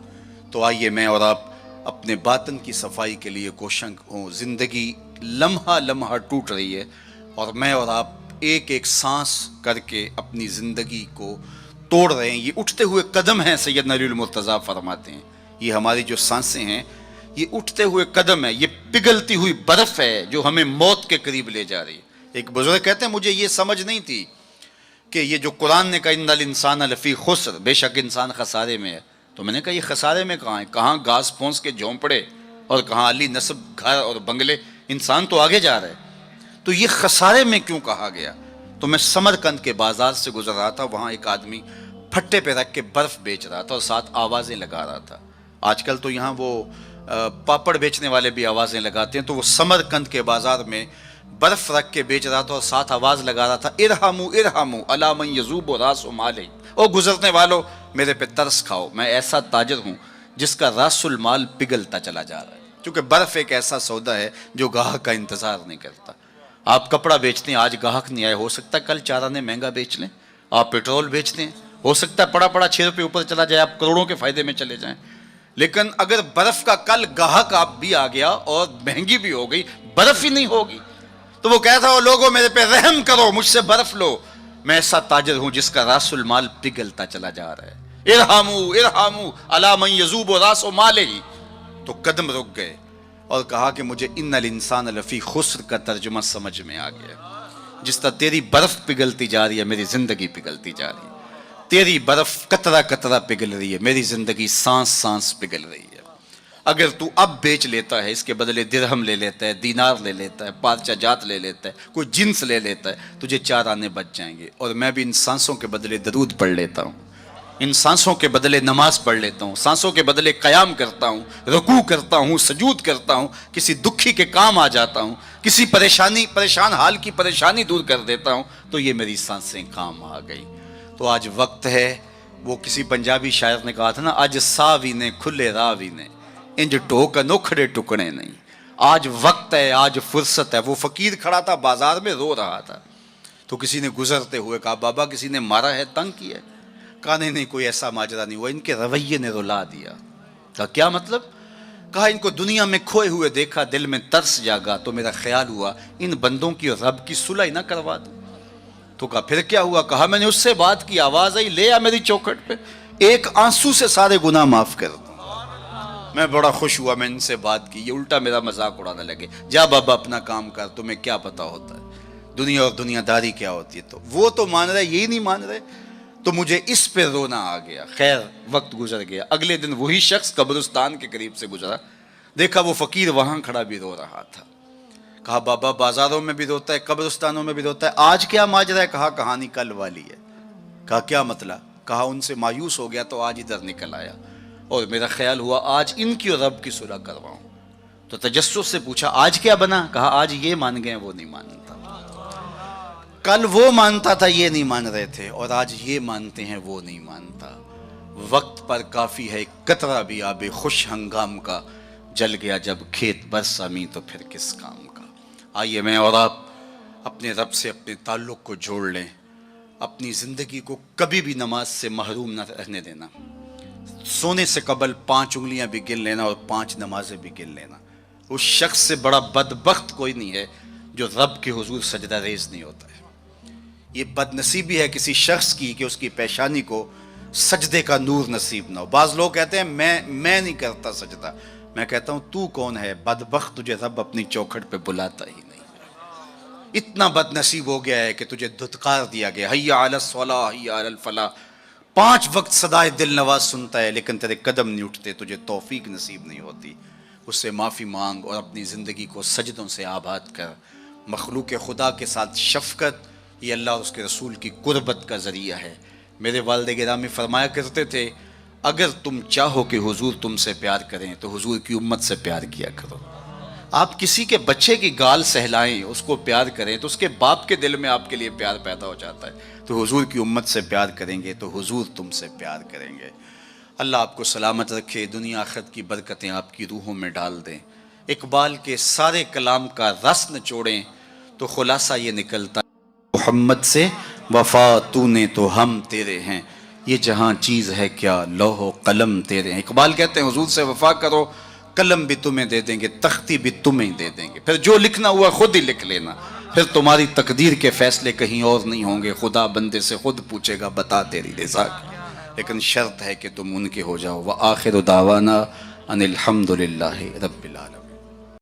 Speaker 1: تو آئیے میں اور آپ اپنے باطن کی صفائی کے لیے کوشاں ہوں. زندگی لمحہ لمحہ ٹوٹ رہی ہے، اور میں اور آپ ایک ایک سانس کر کے اپنی زندگی کو توڑ رہے ہیں. یہ اٹھتے ہوئے قدم ہیں، سیدنا علی المرتضیٰ فرماتے ہیں. یہ ہماری جو سانسیں ہیں یہ اٹھتے ہوئے قدم ہے، یہ پگھلتی ہوئی برف ہے جو ہمیں موت کے قریب لے جا رہی ہے. ایک بزرگ کہتے ہیں مجھے یہ سمجھ نہیں تھی کہ یہ جو قرآن نے کہا ان الانسان لفی خسر، بے شک انسان خسارے میں ہے. تو میں نے کہا یہ خسارے میں کہاں ہے؟ کہاں گھاس پھونس کے جھونپڑے اور کہاں علی نصب گھر اور بنگلے، انسان تو آگے جا رہا ہے. تو یہ خسارے میں کیوں کہا گیا؟ تو میں سمرقند کے بازار سے گزر رہا تھا، وہاں ایک آدمی پھٹے پہ رکھ کے برف بیچ رہا تھا اور ساتھ آوازیں لگا رہا تھا. آج کل تو یہاں وہ پاپڑ بیچنے والے بھی آوازیں لگاتے ہیں. تو وہ سمرقند کے بازار میں برف رکھ کے بیچ رہا تھا اور ساتھ آواز لگا رہا تھا ارحمو ارحمو علی من یذوب راس مال، او گزرنے والو میرے پہ ترس کھاؤ، میں ایسا تاجر ہوں جس کا راس المال پگھلتا چلا جا رہا ہے. کیونکہ برف ایک ایسا سودا ہے جو گاہک کا انتظار نہیں کرتا. آپ کپڑا بیچتے ہیں، آج گاہک نہیں آئے، ہو سکتا ہے کل 4 آنے مہنگا بیچ لیں. آپ پیٹرول بیچتے ہیں، ہو سکتا ہے پڑا 6 روپے اوپر چلا جائے، آپ کروڑوں کے فائدے میں چلے جائیں. لیکن اگر برف کا کل گاہک آپ بھی آ گیا اور مہنگی بھی ہو گئی، برف ہی نہیں ہوگی. تو وہ کہتا ہے لوگوں میرے پہ رحم کرو، مجھ سے برف لو، میں ایسا تاجر ہوں جس کا راس المال پگھلتا چلا جا رہا ہے. ارحمو ارحمو علی من یذوب راس مالہ. تو قدم رک گئے اور کہا کہ مجھے ان الانسان لفی خسر کا ترجمہ سمجھ میں آ گیا. جس طرح تیری برف پگھلتی جا رہی ہے میری زندگی پگھلتی جا رہی ہے، تیری برف قطرہ قطرہ پگھل رہی ہے، میری زندگی سانس سانس پگھل رہی ہے. اگر تو اب بیچ لیتا ہے، اس کے بدلے درہم لے لیتا ہے، دینار لے لیتا ہے، پارچہ جات لے لیتا ہے، کوئی جنس لے لیتا ہے، تجھے 4 آنے بچ جائیں گے. اور میں بھی ان سانسوں کے بدلے درود پڑھ لیتا ہوں، ان سانسوں کے بدلے نماز پڑھ لیتا ہوں، سانسوں کے بدلے قیام کرتا ہوں، رکوع کرتا ہوں، سجود کرتا ہوں، کسی دکھی کے کام آ جاتا ہوں، کسی پریشان حال کی پریشانی دور کر دیتا ہوں. تو یہ میری سانسیں کام آ گئی. تو آج وقت ہے، وہ کسی پنجابی شاعر نے کہا تھا نا، آج ساوی نے کھلے راوی نے انج ٹوک نوکھڑے ٹکڑے نہیں. آج وقت ہے، آج فرصت ہے. وہ فقیر کھڑا تھا بازار میں رو رہا تھا. تو کسی نے گزرتے ہوئے کہا بابا کسی نے مارا ہے، تنگ کیا ہے؟ کہا نہیں کوئی ایسا ماجرا نہیں ہوا، ان کے رویے نے رلا دیا. کہا کیا مطلب؟ کہا ان کو دنیا میں کھوئے ہوئے دیکھا، دل میں ترس جاگا، تو میرا خیال ہوا ان بندوں کی رب کی صلح نہ کروا دوں. تو کہا پھر کیا ہوا؟ کہا میں نے اس سے بات کی، آواز آئی لے آ میری چوکھٹ پہ، ایک آنسو سے سارے گناہ معاف کر دوں. میں بڑا خوش ہوا، میں ان سے بات کی. یہ الٹا میرا مذاق اڑانے لگے، جا بابا اپنا کام کر، تمہیں کیا پتا ہوتا ہے. دنیا اور دنیا داری کیا ہوتی ہے. تو وہ تو مان رہے، یہی نہیں مان رہے، تو مجھے اس پہ رونا آ گیا. خیر وقت گزر گیا. اگلے دن وہی شخص قبرستان کے قریب سے گزرا، دیکھا وہ فقیر وہاں کھڑا بھی رو رہا تھا. کہا بابا بازاروں میں بھی روتا ہے، قبرستانوں میں بھی روتا ہے، آج کیا ماجرا ہے؟ کہا کہانی کل والی ہے. کہا کیا مطلب؟ کہا ان سے مایوس ہو گیا تو آج ادھر نکل آیا، اور میرا خیال ہوا آج ان کی اور رب کی صلح کرواؤں. تو تجسس سے پوچھا آج کیا بنا؟ کہا آج یہ مان گئے وہ نہیں مانتا. کل وہ مانتا تھا یہ نہیں مان رہے تھے، اور آج یہ مانتے ہیں وہ نہیں مانتا. وقت پر کافی ہے قطرہ بھی آب خوش ہنگام کا، جل گیا جب کھیت برسامی تو پھر کس کام کا. آئیے میں اور آپ اپنے رب سے اپنے تعلق کو جوڑ لیں. اپنی زندگی کو کبھی بھی نماز سے محروم نہ رہنے دینا. سونے سے قبل 5 انگلیاں بھی گن لینا اور 5 نمازیں بھی گن لینا. اس شخص سے بڑا بدبخت کوئی نہیں ہے جو رب کے حضور سجدہ ریز نہیں ہوتا ہے. یہ بد نصیبی ہے کسی شخص کی کہ اس کی پیشانی کو سجدے کا نور نصیب نہ ہو. بعض لوگ کہتے ہیں میں نہیں کرتا سجدہ. میں کہتا ہوں تو کون ہے بدبخت، تجھے رب اپنی چوکھٹ پہ بلاتا ہی نہیں. اتنا بد نصیب ہو گیا ہے کہ تجھے دھتکار دیا گیا، حی علی الصلاۃ حی علی الفلاح. 5 وقت صدائے دل نواز سنتا ہے لیکن تیرے قدم نہیں اٹھتے، تجھے توفیق نصیب نہیں ہوتی. اس سے معافی مانگ اور اپنی زندگی کو سجدوں سے آباد کر. مخلوق خدا کے ساتھ شفقت یہ اللہ اور اس کے رسول کی قربت کا ذریعہ ہے. میرے والد گرامی فرمایا کرتے تھے اگر تم چاہو کہ حضور تم سے پیار کریں تو حضور کی امت سے پیار کیا کرو. آپ کسی کے بچے کی گال سہلائیں، اس کو پیار کریں تو اس کے باپ کے دل میں آپ کے لیے پیار پیدا ہو جاتا ہے. تو حضور کی امت سے پیار کریں گے تو حضور تم سے پیار کریں گے. اللہ آپ کو سلامت رکھے، دنیا آخرت کی برکتیں آپ کی روحوں میں ڈال دیں. اقبال کے سارے کلام کا رس نچوڑیں تو خلاصہ یہ نکلتا محمد سے وفا تو نے تو ہم تیرے ہیں، یہ جہاں چیز ہے کیا لوح و قلم تیرے ہیں. اقبال کہتے ہیں حضور سے وفا کرو، قلم بھی تمہیں دے دیں گے، تختی بھی تمہیں دے دیں گے، پھر جو لکھنا ہوا خود ہی لکھ لینا. پھر تمہاری تقدیر کے فیصلے کہیں اور نہیں ہوں گے، خدا بندے سے خود پوچھے گا بتا تیری رضا کی. لیکن شرط ہے کہ تم ان کے ہو جاؤ. وآخر دعوانا ان الحمد للہ رب العالمین.